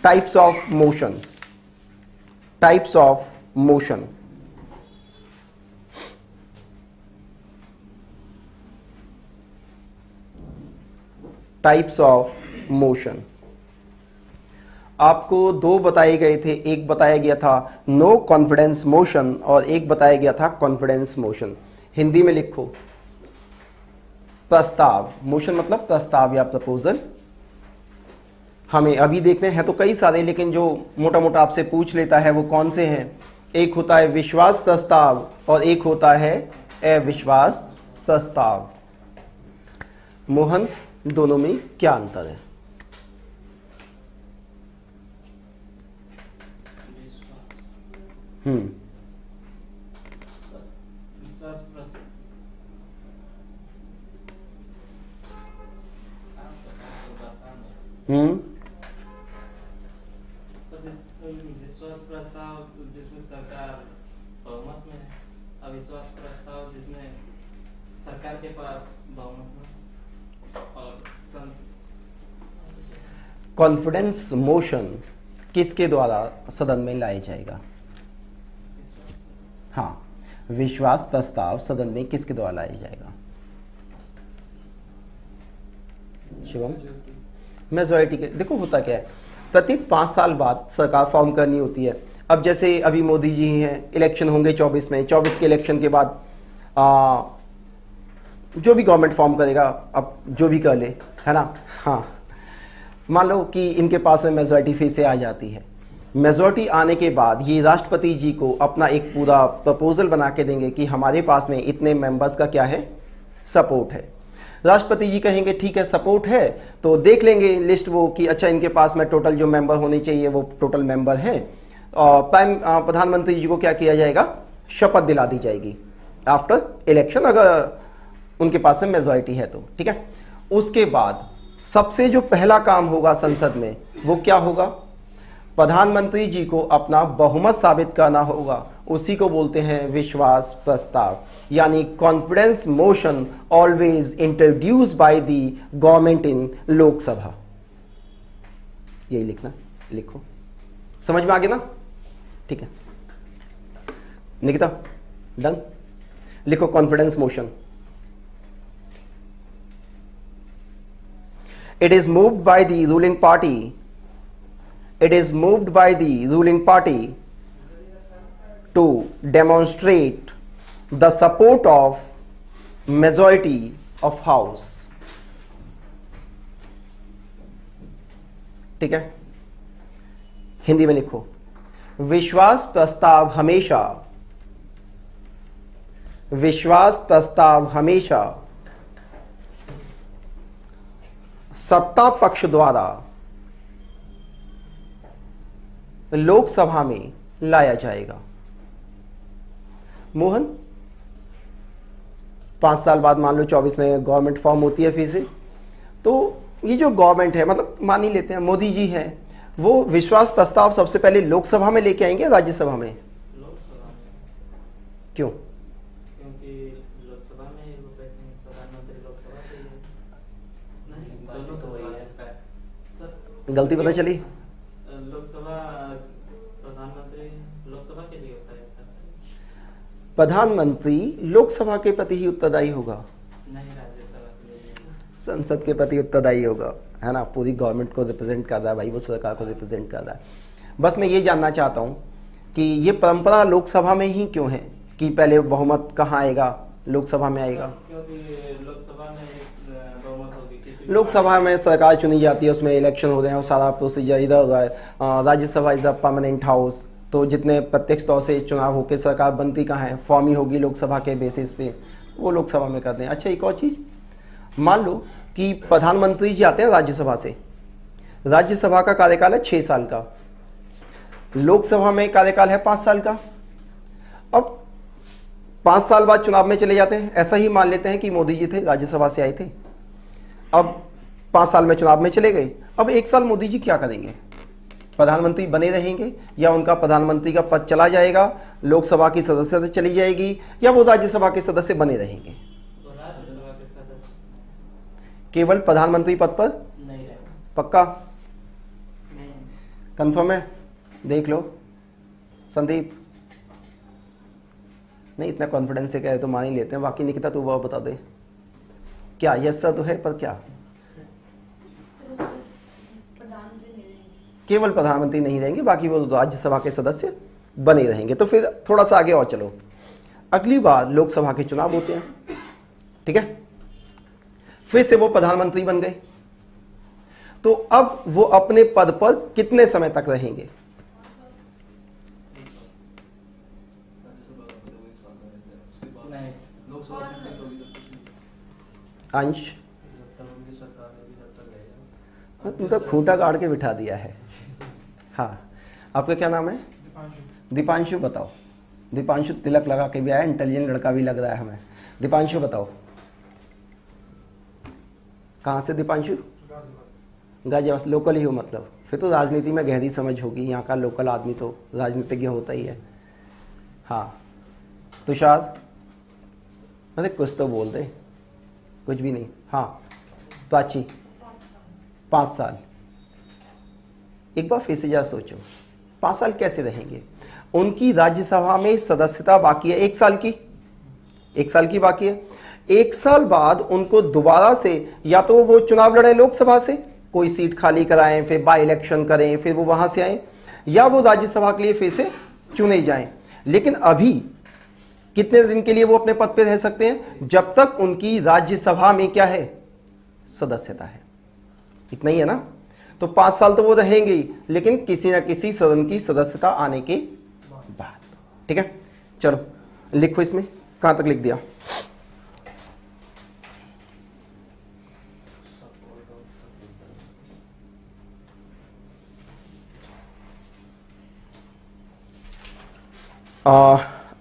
Speaker 1: Types of motion, types of motion. Types of motion आपको दो बताए गए थे, एक बताया गया था नो कॉन्फिडेंस मोशन और एक बताया गया था कॉन्फिडेंस मोशन। हिंदी में लिखो प्रस्ताव, मोशन मतलब प्रस्ताव या प्रपोजल। हमें अभी देखने हैं तो कई सारे, लेकिन जो मोटा मोटा आपसे पूछ लेता है वो कौन से हैं? एक होता है विश्वास प्रस्ताव और एक होता है अविश्वास प्रस्ताव। मोहन, दोनों में क्या अंतर है?
Speaker 3: विश्वास प्रस्ताव विश्वास प्रस्ताव जिसमें सरकार बहुमत में है, अविश्वास प्रस्ताव जिसमें सरकार के पास बहुमत में और
Speaker 1: कॉन्फिडेंस मोशन किसके द्वारा सदन में लाया जाएगा? हाँ, विश्वास प्रस्ताव सदन में किसके द्वारा लाया जाएगा? शिवम, मेजॉरिटी के। देखो होता क्या है, प्रति 5 साल बाद सरकार फॉर्म करनी होती है। अब जैसे अभी मोदी जी हैं, इलेक्शन होंगे 24 में, 24 के इलेक्शन के बाद जो भी गवर्नमेंट फॉर्म करेगा, अब जो भी कर ले, है ना। हाँ, मान लो कि इनके पास में मेजॉरिटी फिर से आ जाती है। मेजॉरिटी आने के बाद ये राष्ट्रपति जी को अपना एक पूरा प्रपोजल बना के देंगे कि हमारे पास में इतने मेंबर्स का क्या है, सपोर्ट है। राष्ट्रपति जी कहेंगे ठीक है सपोर्ट है, तो देख लेंगे लिस्ट वो कि अच्छा इनके पास में टोटल जो मेंबर होने चाहिए वो टोटल मेंबर हैं। और प्रधानमंत्री जी को क्या किया जाएगा, शपथ दिला दी जाएगी आफ्टर इलेक्शन, अगर उनके पास में मेजॉरिटी है तो। ठीक है, उसके बाद सबसे जो पहला काम होगा संसद में वो क्या होगा, प्रधानमंत्री जी को अपना बहुमत साबित करना होगा। उसी को बोलते हैं विश्वास प्रस्ताव, यानी confidence motion always introduced by the government in Lok Sabha. यही लिखना, लिखो, समझ में आ गया ना? ठीक है निकिता, डन। लिखो confidence motion. It is moved by the ruling party. It is moved by the ruling party to demonstrate the support of majority of house. ठीक है, हिंदी में लिखो विश्वास प्रस्ताव हमेशा, विश्वास प्रस्ताव हमेशा सत्ता पक्ष द्वारा लोकसभा में लाया जाएगा। मोहन, 5 साल बाद मान लो 24 में गवर्नमेंट फॉर्म होती है फिर से, तो ये जो गवर्नमेंट है, मतलब मान ही लेते हैं मोदी जी हैं, वो विश्वास प्रस्ताव सबसे पहले लोकसभा में लेके आएंगे, राज्यसभा में?
Speaker 3: लोकसभा में।
Speaker 1: क्यों?
Speaker 3: क्योंकि लोकसभा में वो कहते हैं प्रधानमंत्री लोकसभा से ही है। नहीं, दोनों तो वही है सर।
Speaker 1: गलती पता चली?
Speaker 3: लोकसभा प्रधानमंत्री लोकसभा के लिए होता है।
Speaker 1: प्रधानमंत्री लोकसभा के प्रति ही उत्तरदायी होगा,
Speaker 3: नहीं राज्यसभा के लिए।
Speaker 1: संसद के प्रति उत्तरदायी होगा, है ना। पूरी गवर्नमेंट को रिप्रेजेंट कर रहा है भाई, वो सरकार को रिप्रेजेंट कर रहा है। बस मैं ये जानना चाहता हूँ कि ये परंपरा लोकसभा में ही क्यों है कि पहले बहुमत कहाँ आएगा, लोकसभा में आएगा?
Speaker 3: क्योंकि लोकसभा में बहुमत होगी, किसी
Speaker 1: लोकसभा में सरकार चुनी जाती है, उसमें इलेक्शन हो रहे हैं और सारा प्रोसीजर इधर हो रहा है। Rajya Sabha is a permanent house, तो जितने प्रत्यक्ष तौर से चुनाव होकर सरकार बनती कहाँ है, फॉर्म ही होगी लोकसभा के बेसिस पे, वो लोकसभा में करते हैं। अच्छा एक और चीज़, मान लो कि प्रधानमंत्री जी आते हैं राज्यसभा से, राज्यसभा का कार्यकाल है 6 साल का, लोकसभा में कार्यकाल है 5 साल का। अब 5 साल बाद चुनाव में चले जाते हैं, ऐसा ही मान लेते हैं कि मोदी जी थे, राज्यसभा से आए थे, अब 5 साल में चुनाव में चले गए। अब 1 साल मोदी जी क्या करेंगे? प्रधानमंत्री बने रहेंगे या उनका प्रधानमंत्री का पद चला जाएगा, लोकसभा की सदस्यता चली जाएगी, या वो राज्यसभा के सदस्य बने रहेंगे?
Speaker 3: राज्यसभा के सदस्य
Speaker 1: केवल प्रधानमंत्री पद पर
Speaker 3: नहीं रहेगा।
Speaker 1: पक्का?
Speaker 3: नहीं,
Speaker 1: कंफर्म है? देख लो संदीप, नहीं इतना कॉन्फिडेंस से कहे तो मान ही लेते हैं। बाकी निकिता तू वो बता दे क्या यस सर तो है, पर क्या केवल प्रधानमंत्री नहीं रहेंगे, बाकी वो राज्यसभा के सदस्य बने रहेंगे। तो फिर थोड़ा सा आगे और चलो, अगली बार लोकसभा के चुनाव होते हैं, ठीक है, फिर से वो प्रधानमंत्री बन गए, तो अब वो अपने पद पर कितने समय तक रहेंगे?
Speaker 3: नहीं,
Speaker 2: लोकसभा की सीट होगी तब कुछ नहीं।
Speaker 1: अंश
Speaker 2: जब तक उनकी सरकार है भी तब तक रहेगा।
Speaker 1: तुम तो खूंटा गाड़ के बिठा दिया है। हाँ, आपका क्या नाम है? दीपांशु बताओ। दीपांशु तिलक लगा के भी आया, इंटेलिजेंट लड़का भी लग रहा है हमें। दीपांशु बताओ कहाँ से? दीपांशु गाजियाबाद, लोकल ही हो मतलब, फिर तो राजनीति में गहरी समझ होगी, यहाँ का लोकल आदमी तो राजनीतिज्ञ होता ही है। हाँ तुषार, अरे कुछ तो बोल दे। कुछ भी नहीं। हाँ प्राची, 5 साल। एक बार फिर से जरा सोचो, 5 साल कैसे रहेंगे? उनकी राज्यसभा में सदस्यता बाकी है 1 साल की, 1 साल की बाकी है। 1 साल बाद उनको दोबारा से या तो वो चुनाव लड़े लोकसभा से, कोई सीट खाली कराएं, फिर बाई इलेक्शन करें, फिर वो वहां से आए, या वो राज्यसभा के लिए फिर से चुने जाएं। लेकिन अभी कितने दिन के लिए वो अपने पद पे रह सकते हैं? जब तक उनकी राज्यसभा में क्या है? सदस्यता है। इतना ही है ना? तो 5 साल तो वो रहेंगे ही, लेकिन किसी ना किसी सदन की सदस्यता आने के बाद। ठीक है, चलो लिखो इसमें, कहां तक लिख दिया?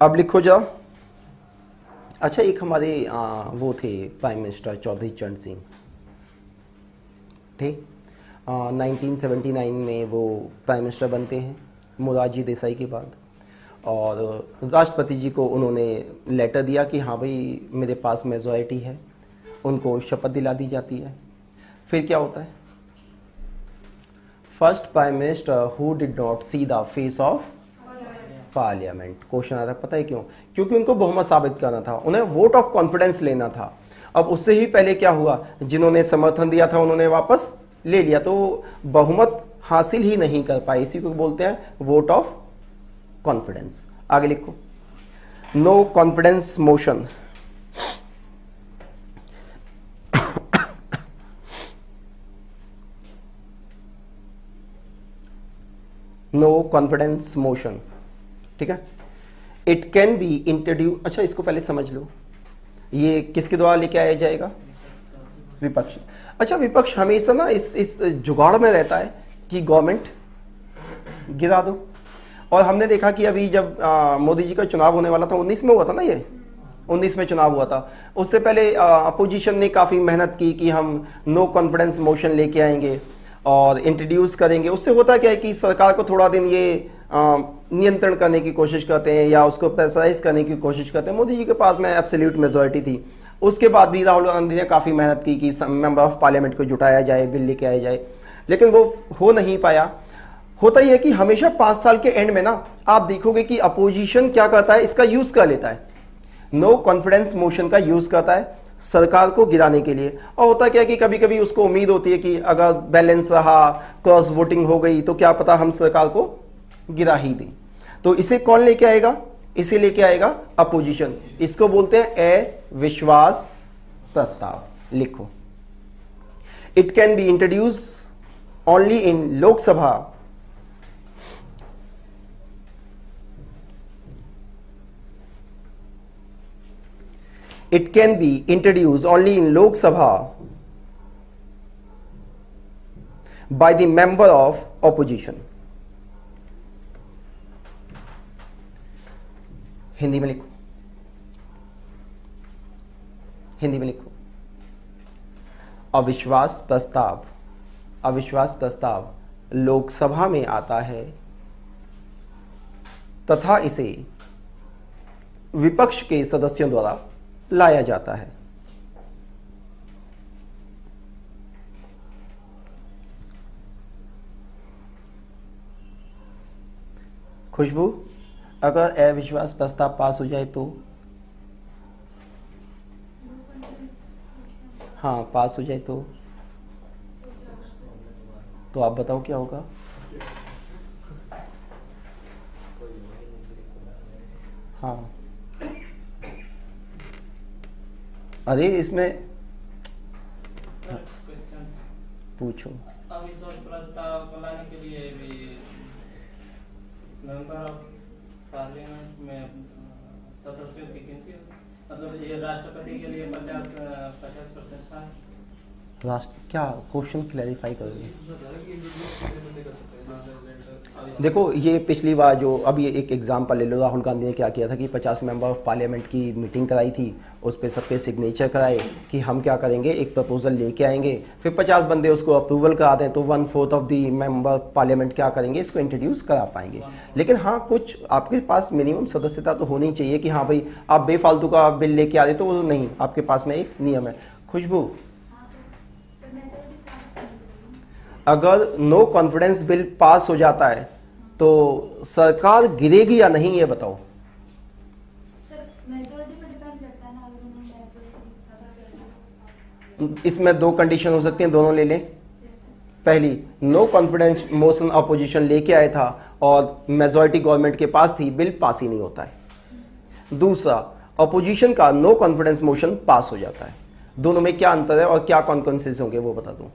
Speaker 1: अब लिखो जाओ। अच्छा, एक हमारे वो थे प्राइम मिनिस्टर चौधरी चरण सिंह, ठीक, 1979 में वो प्राइम मिनिस्टर बनते हैं मोरारजी देसाई के बाद, और राष्ट्रपति जी को उन्होंने लेटर दिया कि हाँ भाई मेरे पास मेजॉरिटी है, उनको शपथ दिला दी जाती है। फिर क्या होता है? First prime minister who did not see the face of parliament. Question आता है, पता है क्यों? क्योंकि उनको बहुमत साबित करना था, उन्हें वोट ऑफ कॉन्फिडेंस लेना था। अब उससे ही पहले क्या हुआ, जिन्होंने समर्थन दिया था उन्होंने वापस ले लिया, तो बहुमत हासिल ही नहीं कर पाए। इसी को बोलते हैं वोट ऑफ कॉन्फिडेंस। आगे लिखो, no confidence motion. No confidence motion, ठीक है। इट कैन बी इंट्रोड्यूस, अच्छा इसको पहले समझ लो, ये किसके द्वारा लेके आया जाएगा? विपक्ष। अच्छा, विपक्ष हमेशा ना इस जुगाड़ में रहता है कि गवर्नमेंट गिरा दो। और हमने देखा कि अभी जब मोदी जी का चुनाव होने वाला था, 19 में हुआ था ना, ये 19 में चुनाव हुआ था, उससे पहले अपोजिशन ने काफी मेहनत की कि हम नो कॉन्फिडेंस मोशन लेके आएंगे और इंट्रोड्यूस करेंगे। उससे होता क्या है कि सरकार को थोड़ा दिन ये नियंत्रण करने की कोशिश करते हैं या उसको प्रेशराइज करने की कोशिश करते हैं। मोदी जी के पास में एब्सोल्यूट मेजॉरिटी थी, उसके बाद भी राहुल गांधी ने काफ़ी मेहनत की कि मेंबर ऑफ पार्लियामेंट को जुटाया जाए, बिल लेके आया जाए, लेकिन वो हो नहीं पाया। होता ही है कि हमेशा 5 साल के एंड में ना आप देखोगे कि अपोजिशन क्या करता है, इसका यूज कर लेता है, नो कॉन्फिडेंस मोशन का यूज करता है सरकार को गिराने के लिए। और होता क्या है कि कभी कभी उसको उम्मीद होती है कि अगर बैलेंस रहा, क्रॉस वोटिंग हो गई, तो क्या पता हम सरकार को गिरा ही दें। तो इसे कौन लेके आएगा? इसे लेके आएगा अपोजिशन। इसको बोलते हैं अविश्वास प्रस्ताव। लिखो, it can be introduce only in Lok Sabha it can be introduced only in Lok Sabha by the member of opposition. Hindi में लिखो, हिंदी में लिखो, अविश्वास प्रस्ताव, अविश्वास प्रस्ताव लोकसभा में आता है तथा इसे विपक्ष के सदस्यों द्वारा लाया जाता है। खुशबू, अगर अविश्वास प्रस्ताव पास हो जाए हाँ पास हो जाए तो आप बताओ क्या होगा? हाँ अरे इसमें
Speaker 3: सर क्वेश्चन
Speaker 1: पूछो।
Speaker 3: अविश्वास प्रस्ताव को लाने के लिए भी मेंबर ऑफ पार्लियामेंट में सदस्यों की गिनती होगी, मतलब ये राष्ट्रपति के लिए 50% था।
Speaker 1: राष्ट्र क्या क्वेश्चन क्लैरिफाई करोगे?
Speaker 2: दूसरा था कि इंट्रोड्यूस कितने बंदे कर सकते हैं प्रेसिडेंट।
Speaker 1: देखो ये पिछली बार जो अभी एक एग्जाम्पल ले लो, राहुल गांधी ने क्या किया था कि 50 मेंबर ऑफ पार्लियामेंट की मीटिंग कराई थी, उस पर सबके सिग्नेचर कराए कि हम क्या करेंगे, एक प्रपोजल लेके आएंगे, फिर 50 बंदे उसको अप्रूवल करा दें तो 1/4 of the member of parliament क्या करेंगे, इसको इंट्रोड्यूस करा पाएंगे। लेकिन हाँ कुछ आपके पास मिनिमम सदस्यता तो होनी चाहिए कि हाँ भाई आप बेफालतू का बिल लेके आ रहे तो वो नहीं, आपके पास में एक नियम है। खुशबू, अगर नो कॉन्फिडेंस बिल पास हो जाता है तो सरकार गिरेगी या नहीं ये बताओ?
Speaker 4: सर मेजॉरिटी पर डिपेंड करता है ना, अगर उन्होंने मेजॉरिटी
Speaker 1: इसमें दो कंडीशन हो सकती हैं, दोनों ले लें। पहली, नो कॉन्फिडेंस मोशन अपोजिशन लेके आया था और मेजॉरिटी गवर्नमेंट के पास थी, बिल पास ही नहीं होता है। दूसरा, अपोजिशन का नो कॉन्फिडेंस मोशन पास हो जाता है। दोनों में क्या अंतर है और क्या कॉन्सिक्वेंसेस होंगे वो बता दूं,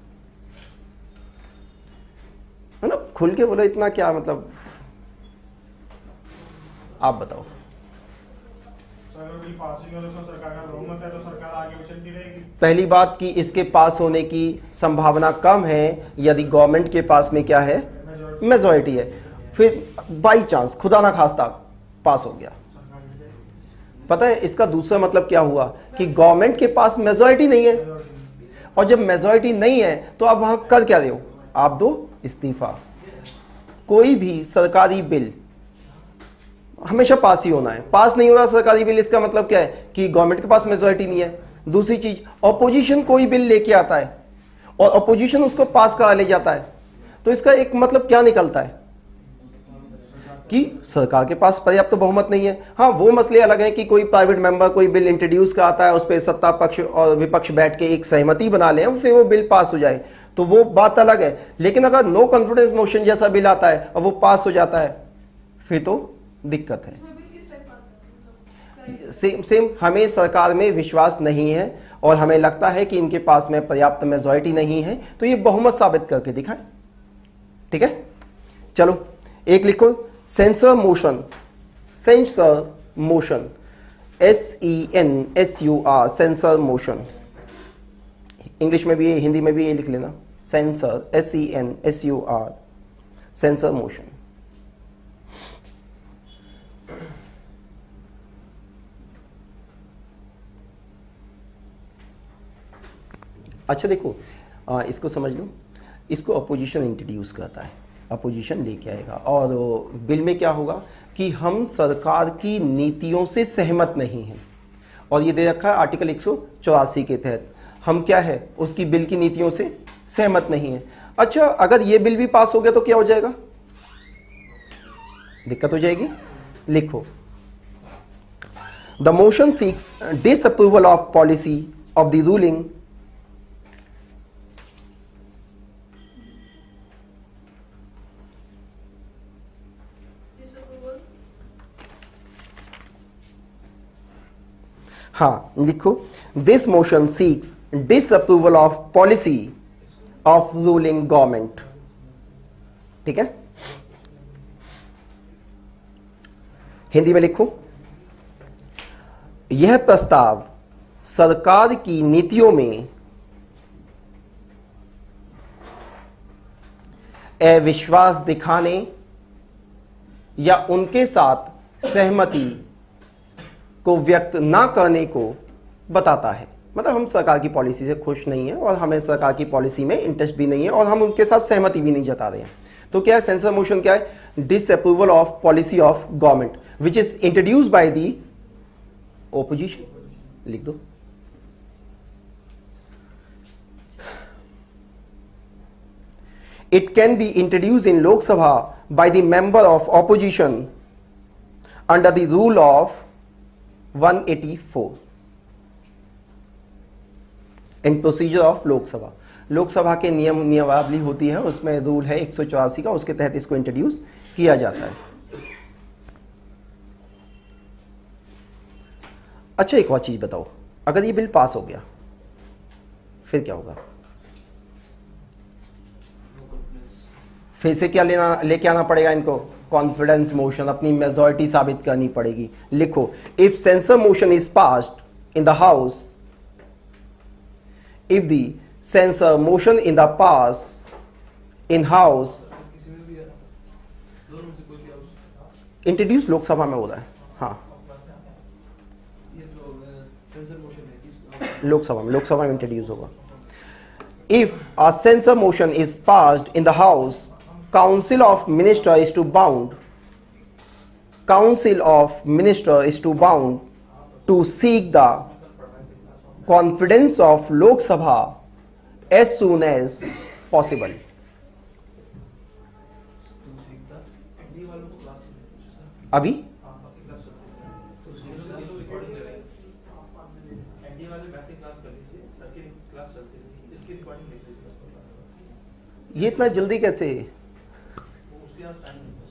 Speaker 1: है ना? खुल के बोलो, इतना क्या मतलब, आप बताओ।
Speaker 5: अगर बिल पास ही हो तो सरकार का बहुमत है तो सरकार आगे भी चलती रहेगी।
Speaker 1: पहली बात कि इसके पास होने की संभावना कम है यदि गवर्नमेंट के पास में क्या है, मेजॉरिटी है। फिर बाई चांस खुदा ना खास्ता पास हो गया, पता है इसका दूसरा मतलब क्या हुआ कि गवर्नमेंट के पास मेजॉरिटी नहीं है, और जब मेजॉरिटी नहीं है तो आप वहां कर क्या रहे हो, आप दो इस्तीफा। कोई भी सरकारी बिल हमेशा पास ही होना है, पास नहीं हो रहा सरकारी बिल, इसका मतलब क्या है कि गवर्नमेंट के पास मेजॉरिटी नहीं है। दूसरी चीज, ऑपोजिशन कोई बिल लेके आता है और ऑपोजिशन उसको पास करा ले जाता है, तो इसका एक मतलब क्या निकलता है कि सरकार के पास पर्याप्त तो बहुमत नहीं है। हाँ वो मसले अलग हैं कि कोई प्राइवेट मेंबर कोई बिल इंट्रोड्यूस कराता है, उस पर सत्ता पक्ष और विपक्ष बैठ के एक सहमति बना ले, फिर वो बिल पास हो जाए, तो वो बात अलग है। लेकिन अगर नो कॉन्फिडेंस मोशन जैसा बिल आता है और वो पास हो जाता है फिर तो दिक्कत है। सेम हमें सरकार में विश्वास नहीं है और हमें लगता है कि इनके पास में पर्याप्त मेजॉरिटी नहीं है, तो ये बहुमत साबित करके दिखाएं। ठीक है, चलो एक लिखो, censure motion, censure motion, SENSUR, censure motion. English में भी हिंदी में भी ये लिख लेना, सेंसर, SENSUR, सेंसर मोशन। अच्छा देखो, इसको समझ लो, इसको अपोजिशन इंट्रोड्यूस करता है, अपोजिशन लेके आएगा और बिल में क्या होगा कि हम सरकार की नीतियों से सहमत नहीं हैं, और ये दे रखा है आर्टिकल 184 के तहत हम क्या है उसकी बिल की नीतियों से सहमत नहीं है। अच्छा अगर ये बिल भी पास हो गया तो क्या हो जाएगा, दिक्कत हो जाएगी। लिखो, the motion seeks disapproval of policy of the ruling हाँ लिखो, this motion seeks disapproval of policy of ruling government. ठीक है, हिंदी में लिखो, यह प्रस्ताव सरकार की नीतियों में अविश्वास दिखाने या उनके साथ सहमति को व्यक्त ना करने को बताता है। मतलब हम सरकार की पॉलिसी से खुश नहीं है और हमें सरकार की पॉलिसी में इंटरेस्ट भी नहीं है और हम उनके साथ सहमति भी नहीं जता रहे हैं। तो क्या है सेंसर मोशन, क्या है, disapproval of policy of government which is introduced by the opposition. लिख दो, it can be introduce in Lok Sabha by the member of opposition under the rule of 184 in procedure of Lok Sabha. Lok Sabha के नियमावली होती है, उसमें रूल है 184 का, उसके तहत इसको इंट्रोड्यूस किया जाता है। अच्छा, एक और चीज बताओ, अगर ये बिल पास हो गया फिर क्या होगा? फिर से क्या लेके आना पड़ेगा इनको? कॉन्फिडेंस मोशन, अपनी मेजॉरिटी साबित करनी पड़ेगी। लिखो, if censure motion is passed in the house, if the censure motion in the pass in house,
Speaker 2: किसी में भी है, दोनों में से कोई भी हाउस,
Speaker 1: इंट्रोड्यूस लोकसभा में हो रहा है, हाँ
Speaker 2: ये जो सेंसर मोशन है किस
Speaker 1: लोकसभा में इंट्रोड्यूस होगा। If a censure motion is passed in the house, Council of Minister is to bound to seek the confidence of Lok Sabha as soon as possible. अभी ये इतना जल्दी कैसे?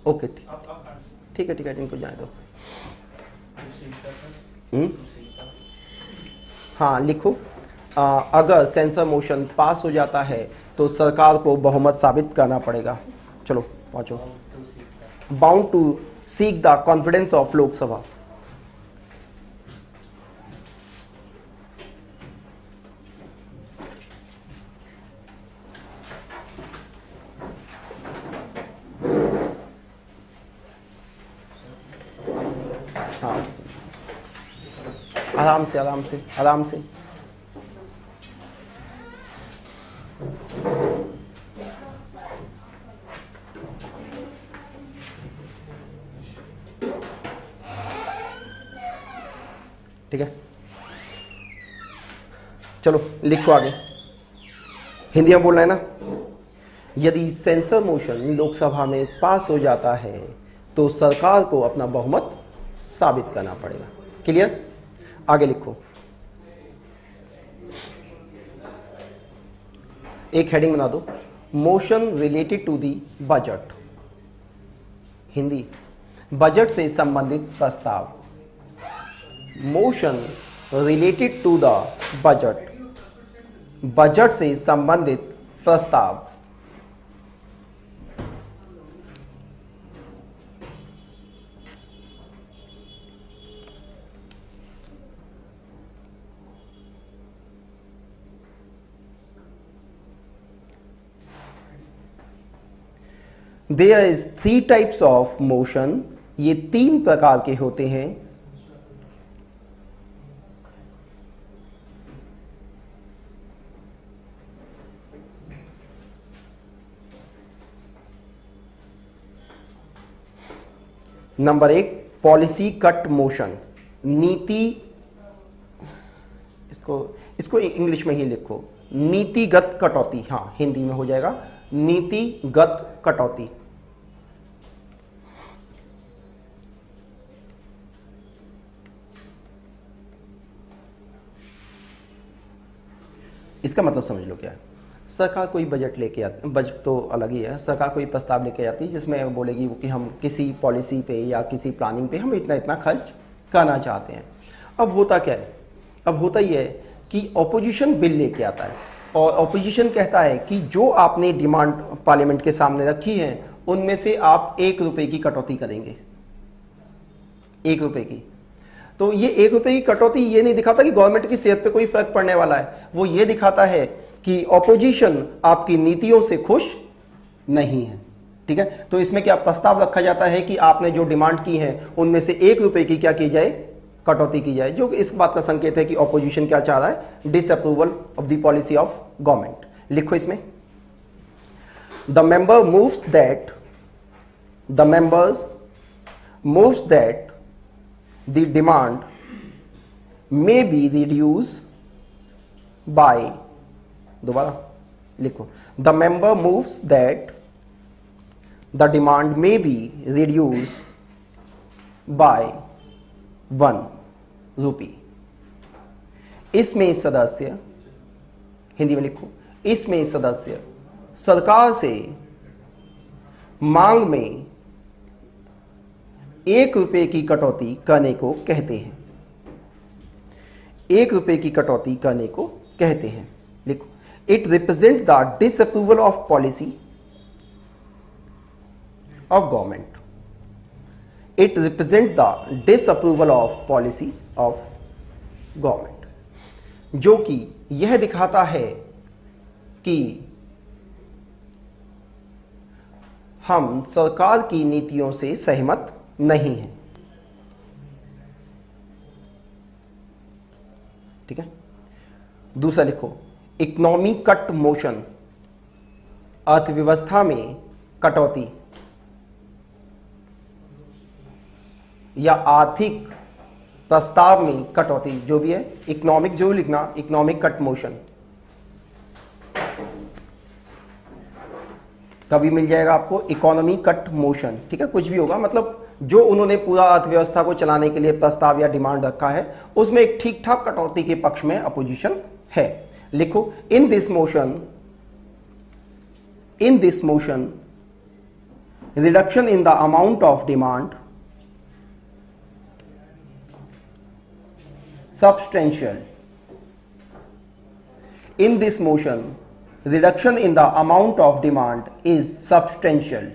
Speaker 1: ओके, ठीक है, इनको जाने दो। हाँ, लिखो, अगर सेंसर मोशन पास हो जाता है तो सरकार को बहुमत साबित करना पड़ेगा। चलो पहुंचो। Bound to seek the confidence of Lok Sabha. हाँ, आराम से। ठीक है, चलो लिखो आगे। हिंदी में बोलना है ना। यदि सेंसर मोशन लोकसभा में पास हो जाता है तो सरकार को अपना बहुमत साबित करना पड़ेगा। क्लियर? आगे लिखो। एक हेडिंग बना दो, motion related to the budget. Hindi, budget से संबंधित प्रस्ताव। Motion related to the budget, budget से संबंधित प्रस्ताव। There is 3 types of motion, ये 3 प्रकार के होते हैं। नंबर 1, पॉलिसी कट मोशन, नीति, इसको इंग्लिश में ही लिखो, नीतिगत कटौती। हाँ, हिंदी में हो जाएगा नीतिगत कटौती। इसका मतलब समझ लो क्या है। सरकार कोई बजट लेके आती, बजट तो अलग ही है, सरकार कोई प्रस्ताव लेके आती है जिसमें बोलेगी कि हम किसी पॉलिसी पे या किसी प्लानिंग पे हम इतना खर्च करना चाहते हैं। अब होता क्या है? अब होता ही है कि ऑपोजिशन बिल लेके आता है और ऑपोजिशन कहता है कि जो आपने डिमांड पार्लियामेंट के सामने रखी है उनमें से आप 1 रुपए की कटौती करेंगे, 1 रुपए की। तो ये 1 रुपए की कटौती ये नहीं दिखाता कि गवर्नमेंट की सेहत पे कोई फर्क पड़ने वाला है, वो ये दिखाता है कि ऑपोजिशन आपकी नीतियों से खुश नहीं है। ठीक है, तो इसमें क्या प्रस्ताव रखा जाता है कि आपने जो डिमांड की है उनमें से 1 रुपए की क्या की जाए, कटौती की जाए, जो इस बात का संकेत है कि ऑपोजिशन क्या चाह रहा है, disapproval of the policy of government. लिखो इसमें, the member moves that the demand may be reduced by, दोबारा लिखो, the member moves that the demand में बी रिड्यूस बाय 1 रुपी। इसमें सदस्य, हिंदी में लिखो, इसमें सदस्य सरकार से मांग में 1 रुपये की कटौती करने को कहते हैं। 1 रुपये की कटौती करने को कहते हैं। लिखो, it represent the disapproval of policy of government. It represent the disapproval of policy of government, जो कि यह दिखाता है कि हम सरकार की नीतियों से सहमत नहीं हैं। ठीक है। दूसरा लिखो, इकोनॉमी कट मोशन, अर्थव्यवस्था में कटौती या आर्थिक प्रस्ताव में कटौती, जो भी है इकोनॉमिक जो लिखना, इकोनॉमिक कट मोशन कभी मिल जाएगा आपको, इकोनॉमी कट मोशन। ठीक है, कुछ भी होगा, मतलब जो उन्होंने पूरा अर्थव्यवस्था को चलाने के लिए प्रस्ताव या डिमांड रखा है उसमें एक ठीक ठाक कटौती के पक्ष में अपोजिशन है। लिखो, in this motion reduction in the amount of demand substantial. In this motion, reduction in the amount of demand is substantial.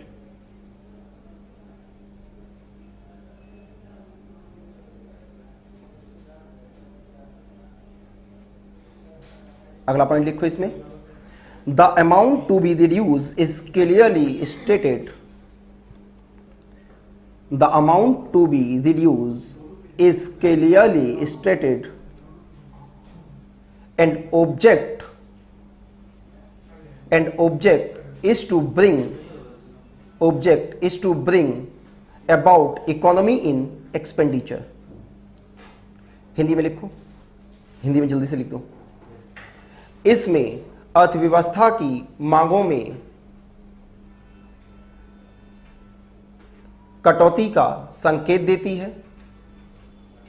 Speaker 1: अगला पॉइंट लिखो इसमें, the amount to be reduced is clearly stated. The amount to be reduced is clearly stated and object is to bring about economy in expenditure. Hindi में लिखो, हिंदी में जल्दी से लिख दो। इसमें अर्थव्यवस्था की मांगों में कटौती का संकेत देती है।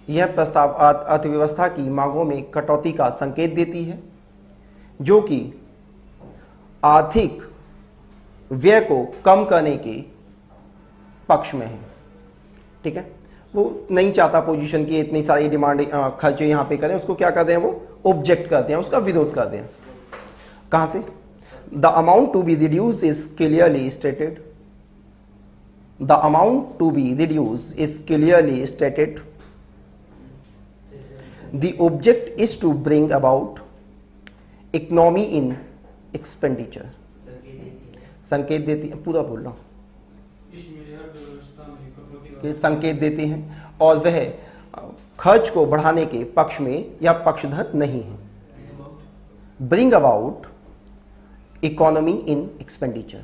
Speaker 1: यह प्रस्ताव अर्थव्यवस्था की मांगों में कटौती का संकेत देती है, जो कि आर्थिक व्यय को कम करने के पक्ष में है। ठीक है, वो नहीं चाहता पोजीशन की इतनी सारी डिमांड खर्चे यहां पे करें, उसको क्या करते हैं, वो ऑब्जेक्ट करते हैं, उसका विरोध करते हैं। कहां से, the amount to be reduce is clearly stated. The amount to be reduce is clearly stated. The object is to bring about economy in expenditure. संकेत देती है, पूरा बोल रहा हूं कि संकेत देते हैं और वह खर्च को बढ़ाने के पक्ष में या पक्षधर नहीं है। Bring about economy in expenditure.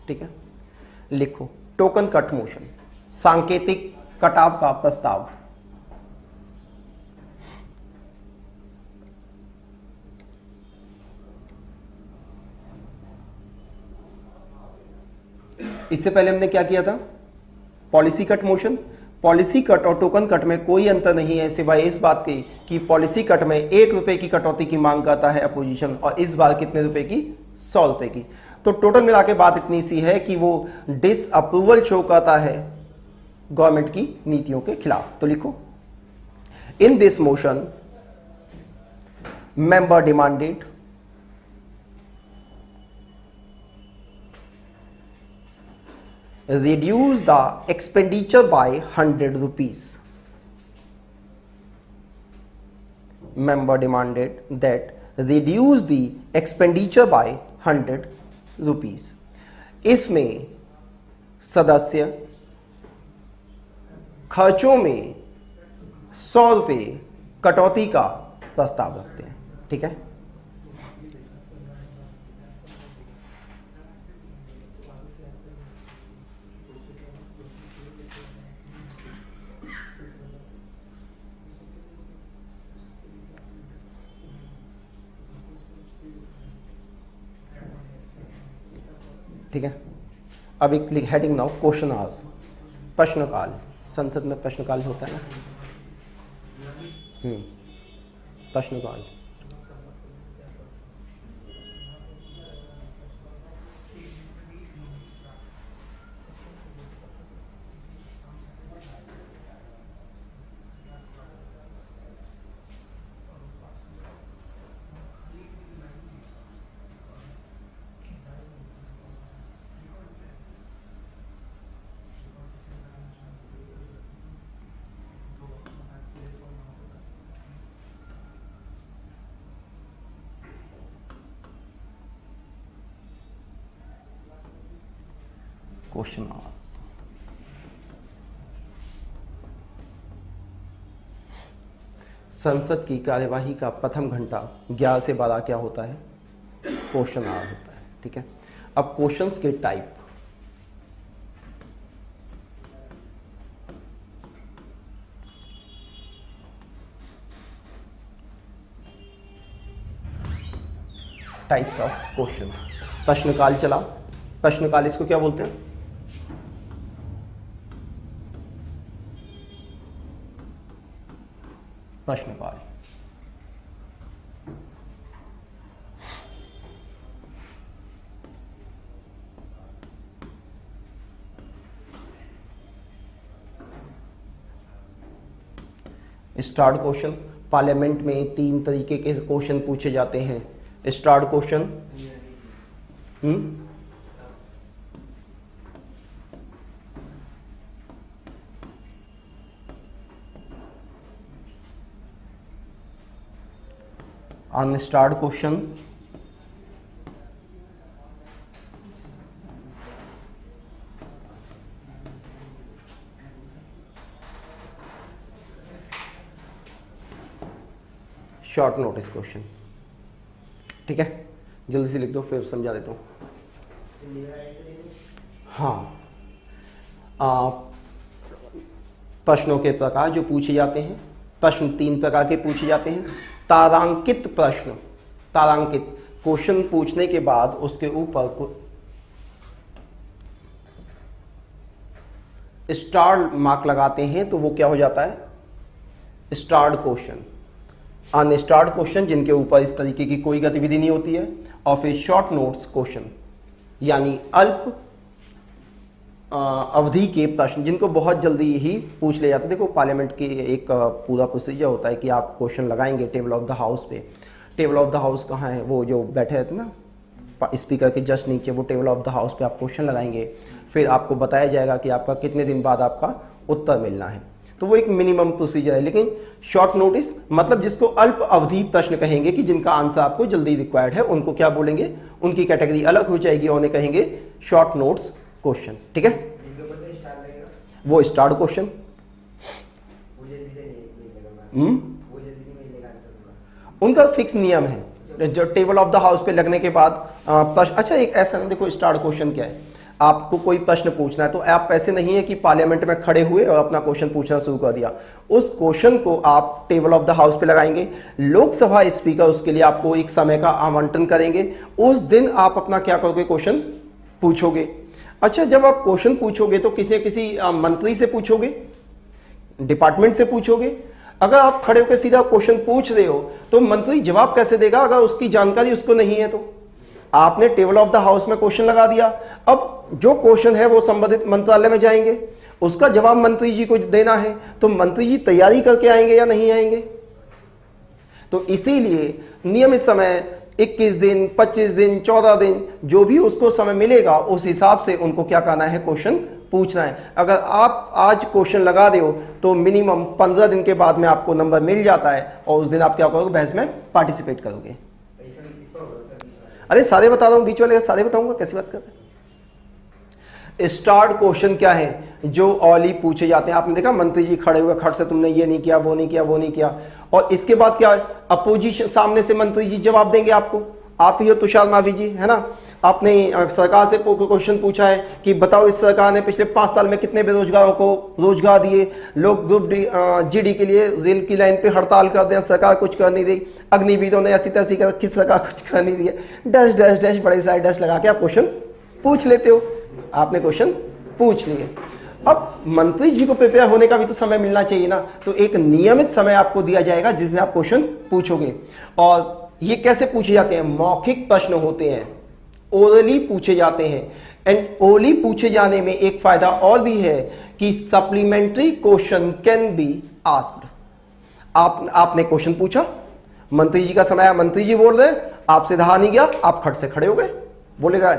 Speaker 1: ठीक है, लिखो, टोकन कट मोशन, सांकेतिक कटाव का प्रस्ताव। इससे पहले हमने क्या किया था, policy cut motion. Policy cut और टोकन कट में कोई अंतर नहीं है सिवाय इस बात के कि पॉलिसी कट में 1 रुपए की कटौती की मांग करता है अपोजिशन, और इस बार कितने रुपए की, 100 रुपए की। तो टोटल मिला के बात इतनी सी है कि वो डिसअप्रूवल शो करता है गवर्नमेंट की नीतियों के खिलाफ। तो लिखो, in this motion member demanded reduce the expenditure by 100 rupees. Member demanded that reduce the expenditure by 100 rupees. इसमें सदस्य खर्चों में 100 रुपये कटौती का प्रस्ताव रखते हैं। ठीक है, ठीक है। अब एक हेडिंग नाउ क्वेश्चन आवर, प्रश्नकाल। संसद में प्रश्नकाल होता है ना, प्रश्नकाल। Question hours. संसद की कार्यवाही का प्रथम घंटा 11 से 12 क्या होता है? क्वेश्चन आवर होता है, ठीक है। अब क्वेश्चंस के टाइप, टाइप्स ऑफ क्वेश्चन। प्रश्नकाल चला, प्रश्नकाल इसको क्या बोलते हैं? प्रश्नकाल। स्टार्ट क्वेश्चन, पार्लियामेंट में 3 तरीके के क्वेश्चन पूछे जाते हैं। Start question, unstarred question, short notice question, ठीक है। जल्दी से लिख दो फिर समझा देता हूँ। हाँ, प्रश्नों के प्रकार जो पूछे जाते हैं, प्रश्न 3 प्रकार के पूछे जाते हैं। तारांकित प्रश्न, तारांकित क्वेश्चन पूछने के बाद उसके ऊपर स्टार मार्क लगाते हैं तो वो क्या हो जाता है? स्टार्ड क्वेश्चन। अनस्टार्ड क्वेश्चन जिनके ऊपर इस तरीके की कोई गतिविधि नहीं होती है। और फिर शॉर्ट नोट्स क्वेश्चन यानी अल्प अवधि के प्रश्न जिनको बहुत जल्दी ही पूछ ले जाते हैं। देखो पार्लियामेंट की एक पूरा प्रोसीजर होता है कि आप क्वेश्चन लगाएंगे टेबल ऑफ द हाउस पे। टेबल ऑफ द हाउस कहाँ है? वो जो बैठे रहते हैं ना स्पीकर के जस्ट नीचे, वो टेबल ऑफ द हाउस पे आप क्वेश्चन लगाएंगे। फिर आपको बताया जाएगा कि आपका कितने दिन बाद आपका उत्तर मिलना है। तो वो एक मिनिमम प्रोसीजर है। लेकिन शॉर्ट नोटिस मतलब जिसको अल्प अवधि प्रश्न कहेंगे कि जिनका आंसर आपको जल्दी रिक्वायर्ड है, उनको क्या बोलेंगे? उनकी कैटेगरी अलग हो जाएगी और उन्हें कहेंगे शॉर्ट नोट्स क्वेश्चन, ठीक है। वो स्टार्ट क्वेश्चन, उनका फिक्स नियम है जो टेबल ऑफ द हाउस पे लगने के बाद प्रश्न। अच्छा एक ऐसा ना, देखो स्टार्ट क्वेश्चन क्या है, आपको कोई प्रश्न पूछना है तो आप ऐसे नहीं है कि पार्लियामेंट में खड़े हुए और अपना क्वेश्चन पूछना शुरू कर दिया। उस क्वेश्चन को आप टेबल ऑफ द हाउस पे लगाएंगे। लोकसभा स्पीकर उसके लिए आपको एक समय का आवंटन करेंगे। उस दिन आप अपना क्या करोगे? क्वेश्चन पूछोगे। अच्छा, जब आप क्वेश्चन पूछोगे तो किसी मंत्री से पूछोगे, डिपार्टमेंट से पूछोगे। अगर आप खड़े होकर सीधा क्वेश्चन पूछ रहे हो तो मंत्री जवाब कैसे देगा अगर उसकी जानकारी उसको नहीं है? तो आपने टेबल ऑफ द हाउस में क्वेश्चन लगा दिया। अब जो क्वेश्चन है वो संबंधित मंत्रालय में जाएंगे, उसका जवाब मंत्री जी को देना है। तो मंत्री जी तैयारी करके आएंगे या नहीं आएंगे? तो इसीलिए नियमित समय 21 दिन, 25 दिन, 14 दिन जो भी उसको समय मिलेगा उस हिसाब से उनको क्या करना है? क्वेश्चन पूछना है। अगर आप आज क्वेश्चन लगा रहे हो तो मिनिमम 15 दिन के बाद में आपको नंबर मिल जाता है और उस दिन आप क्या करोगे? बहस में पार्टिसिपेट करोगे। अरे सारे बता रहा हूं, बीच वाले सारे बताऊंगा, कैसी बात करते हैं। स्टार्ट क्वेश्चन क्या है? जो ऑली पूछे जाते हैं। आपने देखा मंत्री जी खड़े हुए, खट से तुमने ये नहीं किया, वो नहीं किया, वो नहीं किया। और इसके बाद क्या? अपोजिशन, सामने से मंत्री जी जवाब देंगे आपको। आप ही हो तुषार मावी जी, है ना। आपने सरकार से क्वेश्चन पूछा है कि बताओ इस सरकार ने पिछले 5 साल में कितने बेरोजगारों को रोजगार दिए। लोग ग्रुप जीडी के लिए रेल की लाइन पे हड़ताल कर दें, सरकार कुछ कर नहीं दी। अग्निवीरों ने ऐसी तैसी कर रखी, सरकार कुछ कर नहीं दी। डैश डैश डैश बड़े सारे डैश लगा के आप क्वेश्चन पूछ लेते हो, आपने क्वेश्चन पूछ लिए। अब मंत्री जी को प्रिपेयर होने का भी तो समय मिलना चाहिए ना, तो एक नियमित समय आपको दिया जाएगा जिसमें आप क्वेश्चन पूछोगे। और ये कैसे पूछे जाते हैं? मौखिक प्रश्न होते हैं, ओरली पूछे जाते हैं। एंड ओरली पूछे जाने में एक फायदा और भी है कि supplementary question can be asked. आपने क्वेश्चन पूछा, मंत्री जी का समय आया, मंत्री जी बोल रहे, आपसे रहा नहीं गया, आप खट से खड़े हो गए, बोलेगा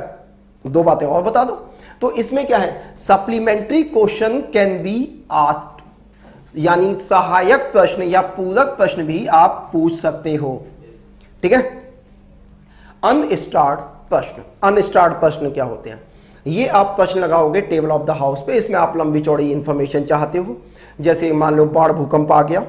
Speaker 1: 2 बातें और बता दो। तो इसमें क्या है? Supplementary question can be asked, यानी सहायक प्रश्न या पूरक प्रश्न भी आप पूछ सकते हो। ठीक है। अनस्टार्ड प्रश्न, अनस्टार्ड प्रश्न क्या होते हैं? ये आप प्रश्न लगाओगे टेबल ऑफ द हाउस पे, इसमें आप लंबी चौड़ी इंफॉर्मेशन चाहते हो। जैसे मान लो बाढ़ भूकंप आ गया,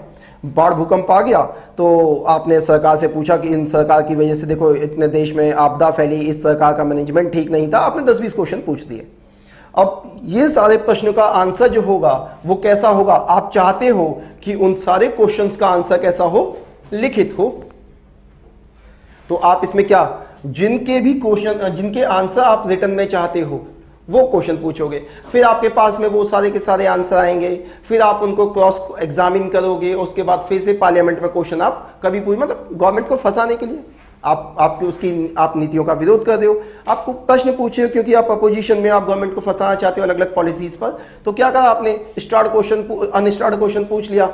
Speaker 1: बाढ़ भूकंप आ गया तो आपने सरकार से पूछा कि इन सरकार की वजह से देखो इतने देश में आपदा फैली, इस सरकार का मैनेजमेंट ठीक नहीं था, आपने 10-20 क्वेश्चन पूछ दिए। अब ये सारे प्रश्नों का आंसर जो होगा वो कैसा होगा? आप चाहते हो कि उन सारे क्वेश्चंस का आंसर कैसा हो? लिखित हो। तो आप इसमें क्या, जिनके भी क्वेश्चन, जिनके आंसर आप रिटर्न में चाहते हो वो क्वेश्चन पूछोगे, फिर आपके पास में वो सारे के सारे आंसर आएंगे, फिर आप उनको क्रॉस एग्जामिन करोगे, उसके बाद फिर से पार्लियामेंट में क्वेश्चन आप कभी पूछ, मतलब गवर्नमेंट को फंसाने के लिए आपकी उसकी आप नीतियों का विरोध कर रहे हो, आपको प्रश्न पूछे क्योंकि आप अपोजिशन में, आप गवर्नमेंट को फंसाना चाहते हो अलग अलग पॉलिसीज पर। तो क्या कहा आपने? स्टार्ट क्वेश्चन, अनस्टार्ट क्वेश्चन पूछ लिया,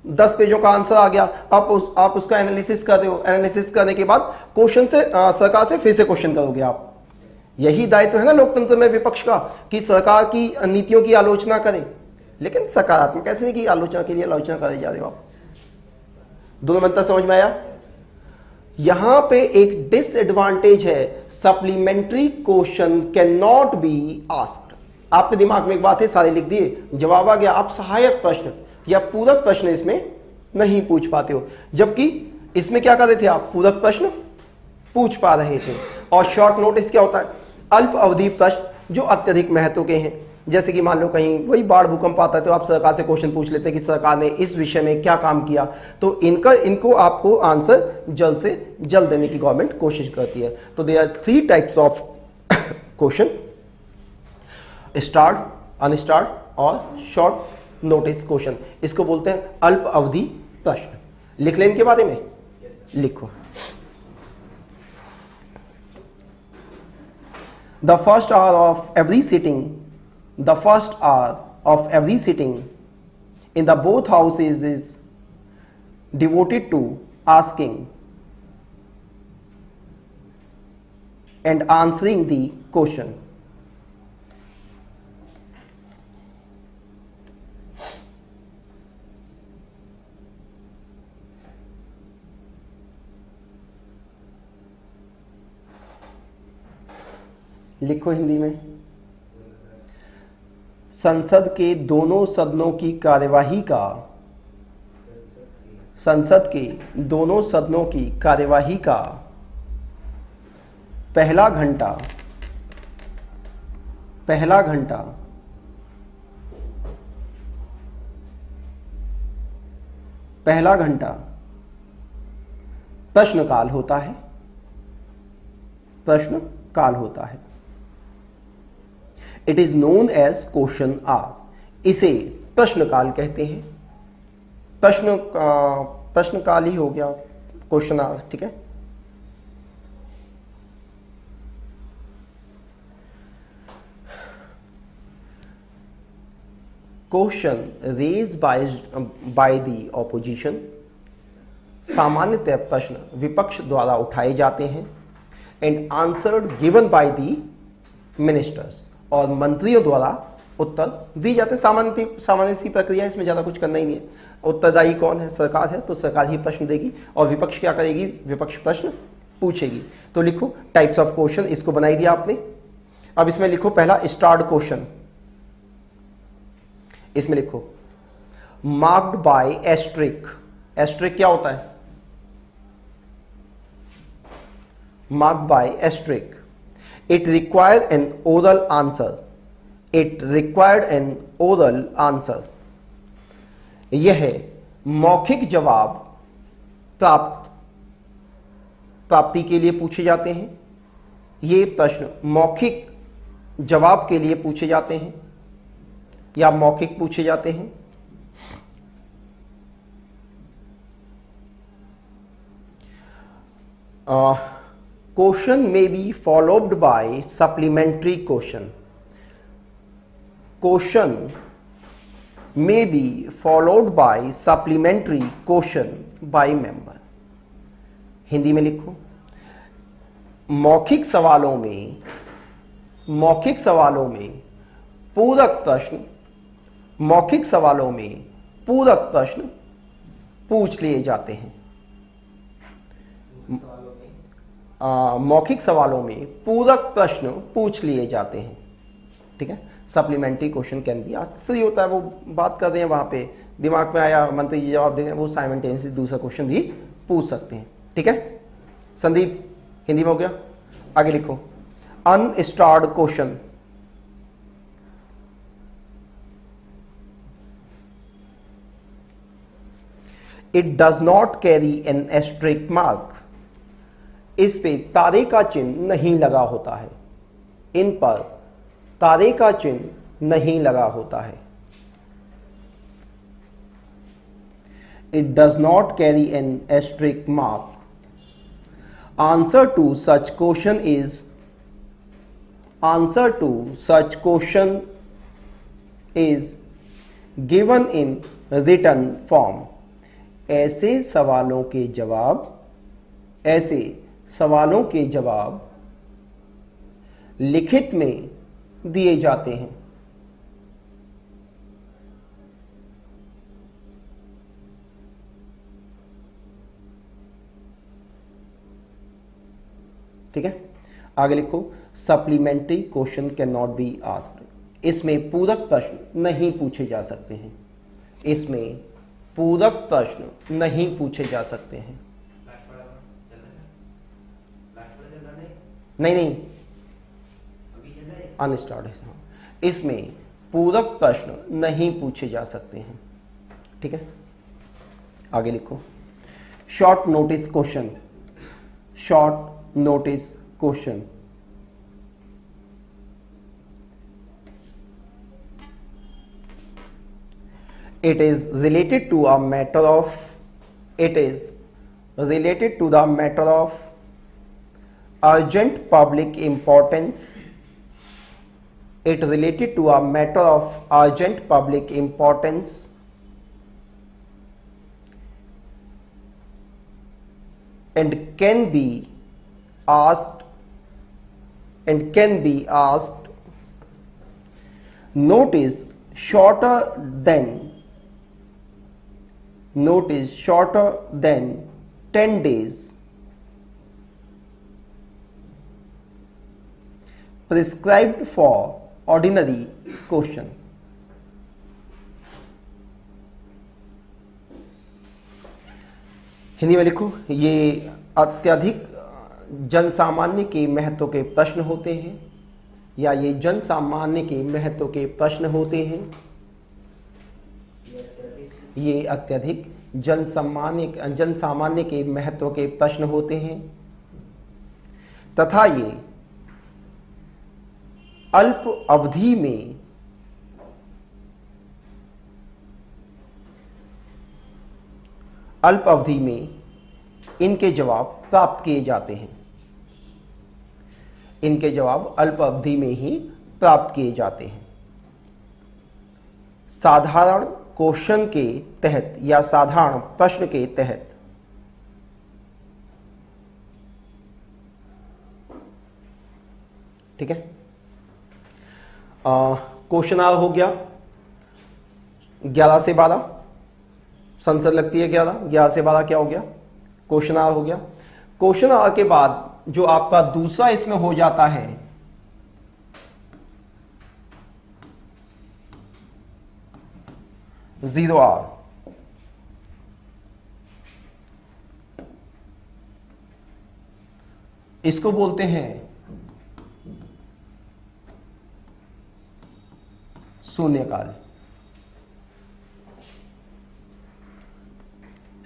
Speaker 1: 10 पेजों का आंसर आ गया, आप उसका एनालिसिस कर रहे हो, एनालिसिस करने के बाद क्वेश्चन से सरकार से फिर से क्वेश्चन करोगे आप। यही दायित्व है ना लोकतंत्र में विपक्ष का, कि सरकार की नीतियों की आलोचना करे, लेकिन सकारात्मक ऐसे नहीं कि आलोचना के लिए आलोचना करे जा रहे हो आप। दोनों मंत्र समझ में आया? यहां पे एक डिसएडवांटेज है, supplementary question can not be asked. आपके दिमाग में एक बात है, सारे लिख दिए, जवाब आ गया, आप सहायक प्रश्न या पूरक प्रश्न इसमें नहीं पूछ पाते हो। जबकि इसमें क्या कर रहे थे आप? पूरक प्रश्न पूछ पा रहे थे। और शॉर्ट नोटिस क्या होता है? अल्प अवधि प्रश्न जो अत्यधिक महत्व के हैं। जैसे कि मान लो कहीं वही बाढ़ भूकंप आता है तो आप सरकार से क्वेश्चन पूछ लेते हैं कि सरकार ने इस विषय में क्या काम किया, तो इनको आपको आंसर जल्द से जल्द देने की गवर्नमेंट कोशिश करती है। तो there are 3 types of question, starred, unstarred और शॉर्ट नोटिस क्वेश्चन। इसको बोलते हैं अल्प अवधि प्रश्न। लिख लें इनके बारे में, लिखो। The first hour of every sitting in the both houses is devoted to asking and answering the question. लिखो हिंदी में। संसद के दोनों सदनों की कार्यवाही का, संसद के दोनों सदनों की कार्यवाही का पहला घंटा प्रश्नकाल होता है, प्रश्नकाल होता है। It is known as question hour, इसे प्रश्नकाल कहते हैं। प्रश्नकाल ही हो गया क्वेश्चन आवर, ठीक है। Question raise by the opposition, सामान्यतः प्रश्न विपक्ष द्वारा उठाए जाते हैं। And answered given by the ministers, और मंत्रियों द्वारा उत्तर दी जाते हैं। सामान्य सी प्रक्रिया, इसमें ज्यादा कुछ करना ही नहीं है। उत्तरदायी कौन है? सरकार है, तो सरकार ही प्रश्न देगी और विपक्ष क्या करेगी? विपक्ष प्रश्न पूछेगी। तो लिखो टाइप्स ऑफ क्वेश्चन, इसको बनाई दिया आपने। अब इसमें लिखो पहला स्टार्ट क्वेश्चन, इसमें लिखो मार्क्ड बाय एस्ट्रिक। एस्ट्रिक क्या होता है? Marked by asterisk. It required an oral answer. It required an oral answer. यह मौखिक जवाब प्राप्ति के लिए पूछे जाते हैं। ये प्रश्न मौखिक जवाब के लिए पूछे जाते हैं या मौखिक पूछे जाते हैं। Question may be followed by supplementary question. Question may be followed by supplementary question by member. Hindi में लिखो, मौखिक सवालों में पूरक प्रश्न, मौखिक सवालों में पूरक प्रश्न पूछ लिए जाते हैं। मौखिक सवालों में पूरक प्रश्न पूछ लिए जाते हैं। ठीक है, supplementary question can be asked. Free होता है, वो बात कर रहे हैं, वहां पे दिमाग में आया मंत्री जी जवाब दे रहे हैं, वो साइमल्टेनियसली दूसरा क्वेश्चन भी पूछ सकते हैं। ठीक है संदीप, हिंदी में हो गया। आगे लिखो, unstarred question. It does not carry N asterisk mark. इस पे तारे का चिन्ह नहीं लगा होता है, इन पर तारे का चिन्ह नहीं लगा होता है। It does not carry N asterisk mark. Answer to such question is given in written form. ऐसे सवालों के जवाब लिखित में दिए जाते हैं। ठीक है, आगे लिखो, supplementary question can not be asked. इसमें पूरक प्रश्न नहीं पूछे जा सकते हैं। इसमें पूरक प्रश्न नहीं पूछे जा सकते हैं। नहीं, अनस्टार्ट है। इसमें पूरक प्रश्न नहीं पूछे जा सकते हैं। ठीक है, आगे लिखो, short notice question. Short notice question। It is related to a matter of urgent public importance. It related to a matter of urgent public importance and can be asked notice shorter than 10 days prescribed for ordinary question। Hindi में लिखो, ये अत्यधिक जनसामान्य के महत्व के प्रश्न होते हैं, या ये जनसामान्य के महत्व के प्रश्न होते हैं। ये अत्यधिक जनसामान्य के महत्व के प्रश्न होते हैं तथा ये अल्प अवधि में इनके जवाब प्राप्त किए जाते हैं। इनके जवाब अल्प अवधि में ही प्राप्त किए जाते हैं। साधारण क्वेश्चन के तहत या साधारण प्रश्न के तहत ठीक है। क्वेश्चन आवर हो गया 11 से 12, संसद लगती है 11 से 12 क्या हो गया, क्वेश्चन आवर हो गया। क्वेश्चन आवर के बाद जो आपका दूसरा इसमें हो जाता है जीरो आवर। इसको बोलते हैं शून्यकाल।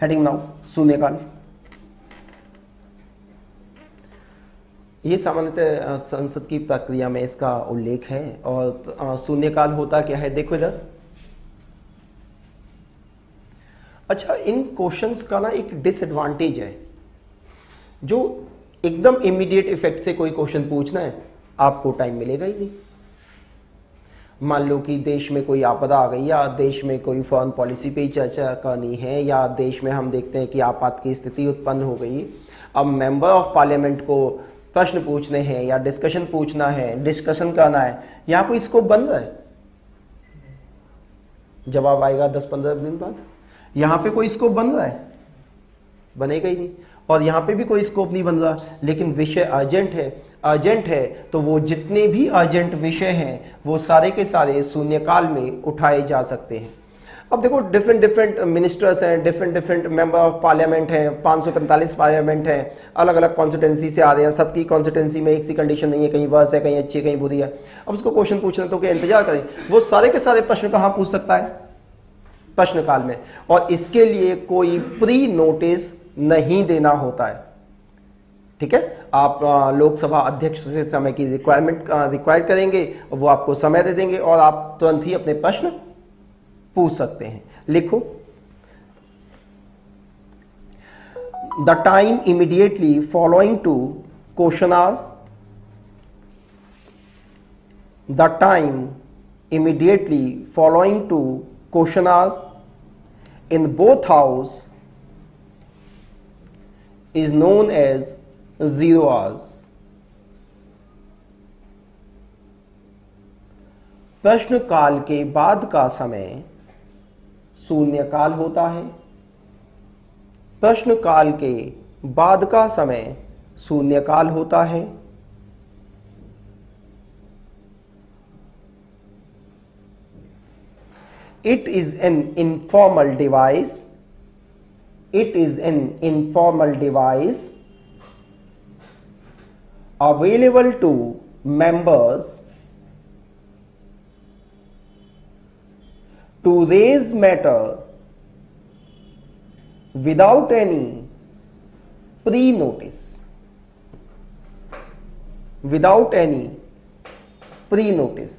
Speaker 1: हेडिंग बनाओ शून्यकाल। ये सामान्यतः संसद की प्रक्रिया में इसका उल्लेख है। और शून्यकाल होता क्या है, देखो इधर। अच्छा, इन क्वेश्चंस का ना एक डिसएडवांटेज है, जो एकदम इमीडिएट इफेक्ट से कोई क्वेश्चन पूछना है आपको टाइम मिलेगा ही नहीं। मान लो कि देश में कोई आपदा आ गई, या देश में कोई फॉरेन पॉलिसी पे ही चर्चा करनी है, या देश में हम देखते हैं कि आपात की स्थिति उत्पन्न हो गई। अब मेंबर ऑफ पार्लियामेंट को प्रश्न पूछने हैं या डिस्कशन पूछना है, डिस्कशन करना है, यहाँ कोई स्कोप बन रहा है? जवाब आएगा 10-15 दिन बाद। यहाँ पे कोई स्कोप बन रहा है? बनेगा ही नहीं। और यहाँ पे भी कोई स्कोप नहीं बन रहा, लेकिन विषय अर्जेंट है। अर्जेंट है तो वो जितने भी अर्जेंट विषय हैं वो सारे के सारे शून्यकाल में उठाए जा सकते हैं। अब देखो, डिफरेंट मिनिस्टर्स हैं, डिफरेंट मेंबर ऑफ पार्लियामेंट हैं, 545 पार्लियामेंट हैं, अलग अलग कॉन्स्टिट्यूंसी से आ रहे हैं। सबकी कॉन्स्टिट्यूंसी में एक सी कंडीशन नहीं है, कहीं वर्स है, कहीं अच्छी है, कहीं बुरी है। अब उसको क्वेश्चन पूछना तो क्या इंतजार करें? वो सारे के सारे प्रश्न कहाँ पूछ सकता है? प्रश्नकाल में। और इसके लिए कोई प्री नोटिस नहीं देना होता है, ठीक है। आप लोकसभा अध्यक्ष से समय की रिक्वायर करेंगे, वो आपको समय दे देंगे और आप तुरंत ही अपने प्रश्न पूछ सकते हैं। लिखो, the time immediately following to question hour, the time immediately following to question hour in both house is known as 0 hours. प्रश्न काल के बाद का समय शून्यकाल होता है। प्रश्न काल के बाद का समय शून्यकाल होता है। It is an informal device. It is an informal device available to members to raise matter without any pre-notice. Without any pre-notice.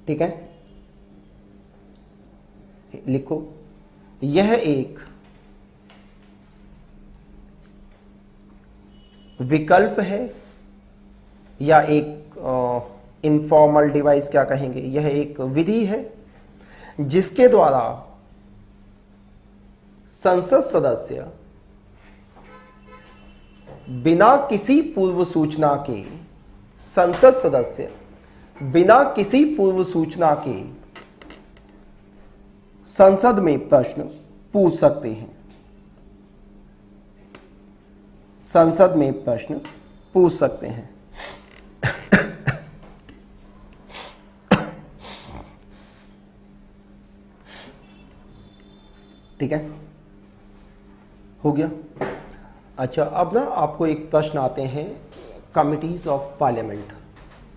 Speaker 1: ठीक है, लिखो, यह एक विकल्प है या एक इनफॉर्मल डिवाइस क्या कहेंगे, यह एक विधि है जिसके द्वारा संसद सदस्य बिना किसी पूर्व सूचना के, संसद सदस्य बिना किसी पूर्व सूचना के संसद में प्रश्न पूछ सकते हैं। संसद में प्रश्न पूछ सकते हैं। ठीक है, हो गया। अच्छा, अब ना आपको एक प्रश्न आते हैं कमिटीज ऑफ पार्लियामेंट।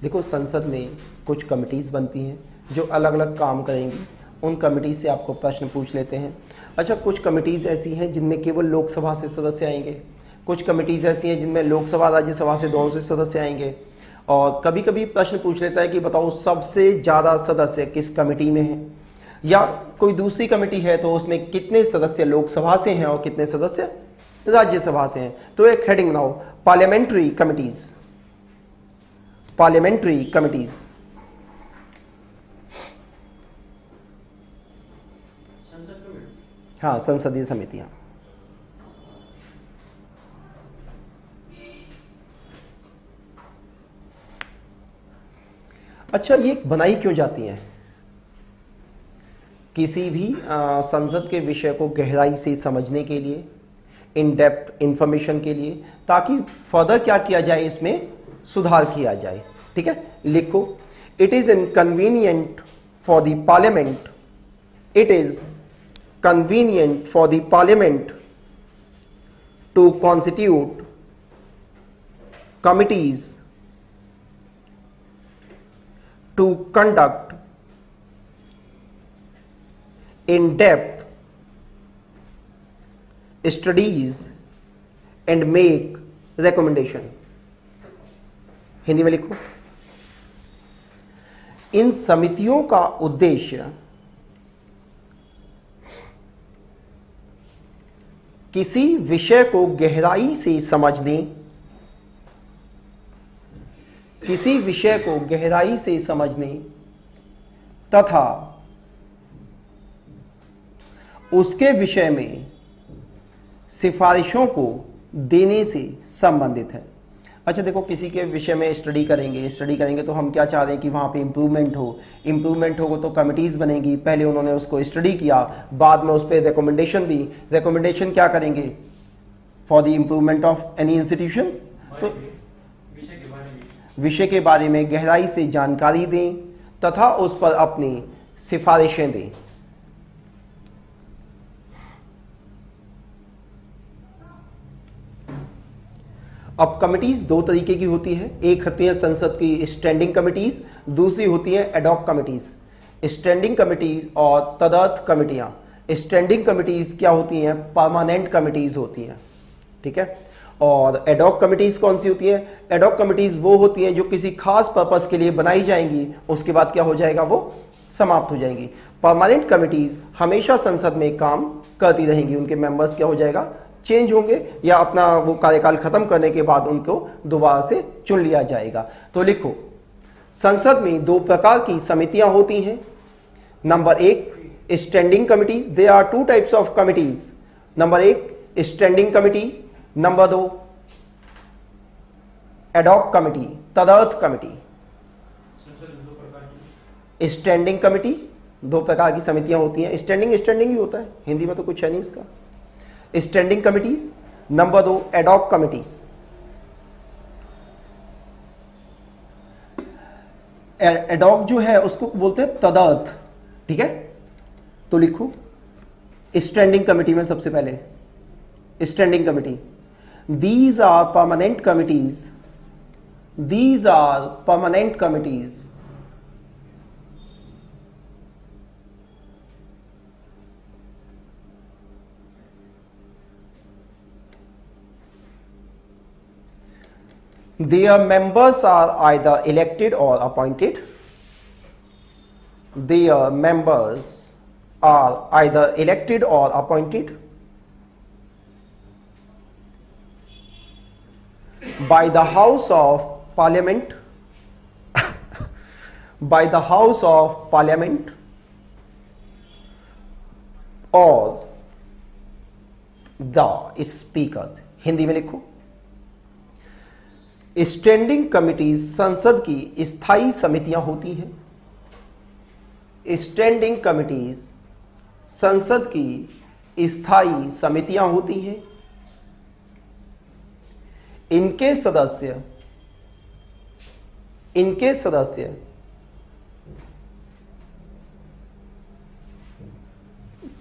Speaker 1: देखो, संसद में कुछ कमिटीज बनती हैं जो अलग अलग काम करेंगी, उन कमिटीज से आपको प्रश्न पूछ लेते हैं। अच्छा, कुछ कमिटीज ऐसी हैं जिनमें केवल लोकसभा से सदस्य आएंगे, कुछ कमिटीज ऐसी हैं जिनमें लोकसभा राज्यसभा से दोनों से सदस्य आएंगे। और कभी कभी प्रश्न पूछ लेता है कि बताओ सबसे ज़्यादा सदस्य किस कमिटी में है, या कोई दूसरी कमिटी है तो उसमें कितने सदस्य लोकसभा से हैं और कितने सदस्य राज्यसभा से हैं। तो एक हेडिंग बनाओ, पार्लियामेंट्री कमिटीज। पार्लियामेंट्री कमिटीज, हाँ, संसदीय समितियां। अच्छा, ये बनाई क्यों जाती हैं? किसी भी संसद के विषय को गहराई से समझने के लिए, इन डेप्थ इंफॉर्मेशन के लिए, ताकि फर्दर क्या किया जाए, इसमें सुधार किया जाए। ठीक है, लिखो, it is inconvenient for the parliament, it is convenient for the parliament to constitute committees to conduct in-depth studies and make recommendation. Hindi में लिखो। इन समितियों का उद्देश्य किसी विषय को गहराई से समझने, किसी विषय को गहराई से समझने तथा उसके विषय में सिफारिशों को देने से संबंधित है। अच्छा देखो, किसी के विषय में स्टडी करेंगे तो हम क्या चाह रहे हैं कि वहाँ पे इम्प्रूवमेंट होगा तो कमिटीज़ बनेंगी। पहले उन्होंने उसको स्टडी किया, बाद में उस पर रिकमेंडेशन दी। रिकमेंडेशन क्या करेंगे? For the improvement of any institution. तो विषय के बारे में गहराई से जानकारी दें तथा उस पर अपनी सिफारिशें दें। अब कमिटीज दो तरीके की होती है, एक होती है संसद की स्टैंडिंग कमिटीज, दूसरी होती है एडॉक कमिटीज। स्टैंडिंग कमिटीज और तदर्थ कमिटियां। स्टैंडिंग कमिटीज क्या होती हैं? परमानेंट कमिटीज होती हैं, ठीक है। और एडॉक कमिटीज कौन सी होती हैं? एडॉक कमिटीज वो होती हैं जो किसी खास पर्पस के लिए बनाई जाएंगी, उसके बाद क्या हो जाएगा? वो समाप्त हो जाएंगी। परमानेंट कमिटीज हमेशा संसद में काम करती रहेंगी, उनके मेंबर्स क्या हो जाएगा? चेंज होंगे या अपना वो कार्यकाल खत्म करने के बाद उनको दोबारा से चुन लिया जाएगा। तो लिखो, संसद में दो प्रकार की समितियां होती हैं। नंबर एक, standing committees. They are two types of committees. Number एक स्टैंडिंग कमिटी, नंबर दो एडॉक कमिटी, तदर्थ कमिटी। स्टैंडिंग कमिटी दो प्रकार की समितियां होती हैं। स्टैंडिंग ही होता है, हिंदी में तो कुछ है नहीं इसका। Standing committees. नंबर दो एडॉक कमिटीज। एडॉक जो है उसको बोलते हैं तदर्थ, ठीक है। तो लिखो स्टैंडिंग कमिटी में सबसे पहले standing committee, these are permanent committees, these are permanent committees their members are either elected or appointed. Their members are either elected or appointed by the House of Parliament by the House of Parliament or the Speaker। Hindi में लिखो। Standing committees संसद की स्थायी समितियां होती हैं। Standing committees संसद की स्थायी समितियां होती हैं। इनके सदस्य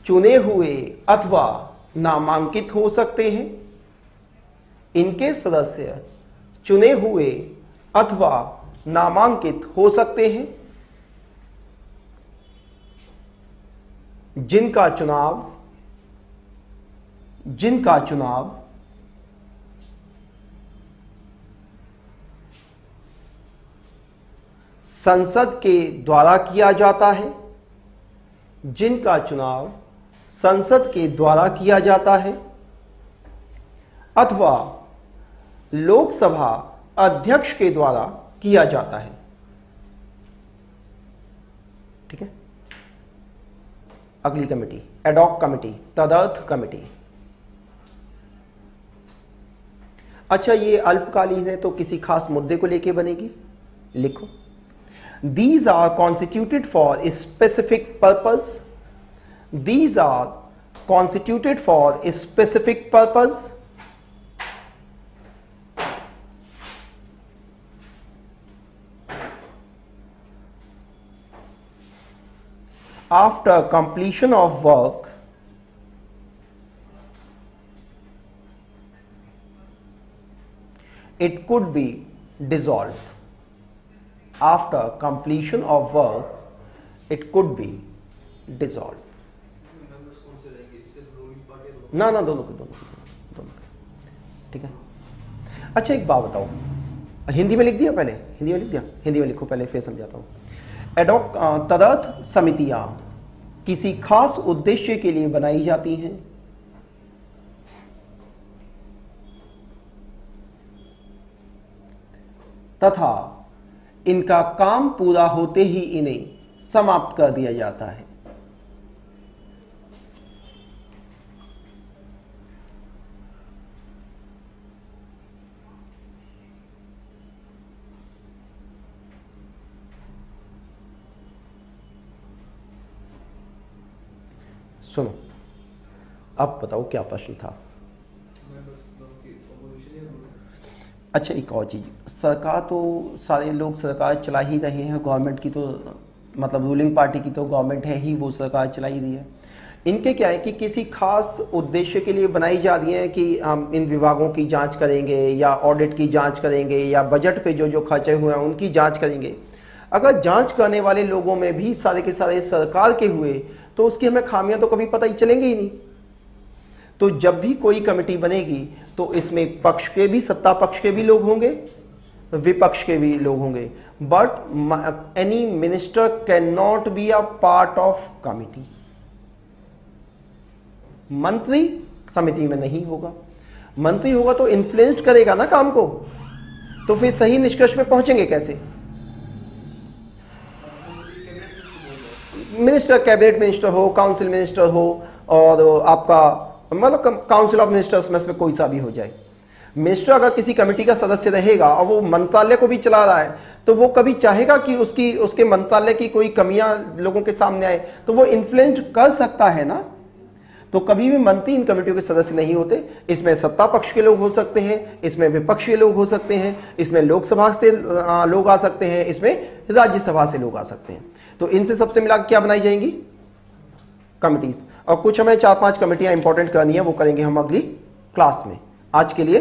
Speaker 1: चुने हुए अथवा नामांकित हो सकते हैं। इनके सदस्य चुने हुए अथवा नामांकित हो सकते हैं, जिनका चुनाव संसद के द्वारा किया जाता है, जिनका चुनाव संसद के द्वारा किया जाता है अथवा लोकसभा अध्यक्ष के द्वारा किया जाता है, ठीक है। अगली कमेटी एडॉक कमेटी, तदर्थ कमेटी। अच्छा, ये अल्पकालीन है तो किसी खास मुद्दे को लेके बनेगी। लिखो, these are constituted for specific purpose. These are constituted for specific purpose after completion of work it could be dissolved. After completion of work it could be dissolved.
Speaker 2: Members कौन से रहेंगे? सिर्फ रूलिंग पार्टी?
Speaker 1: ना दोनों के। ठीक है। अच्छा एक बात बताओ, हिंदी में लिख दिया पहले, हिंदी में लिख दिया, हिंदी में लिखो पहले फिर समझाता हूँ। एडॉक तदर्थ समितियां किसी खास उद्देश्य के लिए बनाई जाती हैं, तथा इनका काम पूरा होते ही इन्हें समाप्त कर दिया जाता है। सुनो, अब बताओ क्या प्रश्न था।
Speaker 2: मैं बस कि opposition या rule?
Speaker 1: अच्छा एक और चीज, सरकार तो सारे लोग सरकार चला ही रहे हैं, गवर्नमेंट की तो मतलब रूलिंग पार्टी की तो गवर्नमेंट है ही, वो सरकार चला ही रही है। इनके क्या है कि किसी खास उद्देश्य के लिए बनाई जा रही है कि हम इन विभागों की जांच करेंगे या ऑडिट की जांच करेंगे या बजट पे जो जो खर्चे हुए हैं उनकी जांच करेंगे। अगर जांच करने वाले लोगों में भी सारे के सारे सरकार के हुए तो उसकी हमें खामियां तो कभी पता ही चलेंगे ही नहीं। तो जब भी कोई कमेटी बनेगी तो इसमें पक्ष के भी, सत्ता पक्ष के भी लोग होंगे, विपक्ष के भी लोग होंगे, but any minister can not be a part of committee. मंत्री समिति में नहीं होगा। मंत्री होगा तो इन्फ्लुएंस करेगा ना काम को, तो फिर सही निष्कर्ष पे पहुंचेंगे कैसे? मिनिस्टर, कैबिनेट मिनिस्टर हो, काउंसिल मिनिस्टर हो, और आपका मतलब काउंसिल ऑफ मिनिस्टर्स में से कोई सा भी हो जाए। मिनिस्टर अगर किसी कमेटी का सदस्य रहेगा और वो मंत्रालय को भी चला रहा है तो वो कभी चाहेगा कि उसके मंत्रालय की कोई कमियां लोगों के सामने आए, तो वो इन्फ्लुएंस कर सकता है ना। तो कभी भी मंत्री इन कमेटियों के सदस्य नहीं होते। इसमें सत्ता पक्ष के लोग हो सकते हैं, इसमें विपक्ष के लोग हो सकते हैं, इसमें लोकसभा से लोग आ सकते हैं, इसमें राज्यसभा से लोग आ सकते हैं। तो इनसे सबसे मिला क्या बनाई जाएंगी? कमिटीज। और कुछ हमें 4-5 कमेटियां इंपॉर्टेंट करनी है, वो करेंगे हम अगली क्लास में। आज के लिए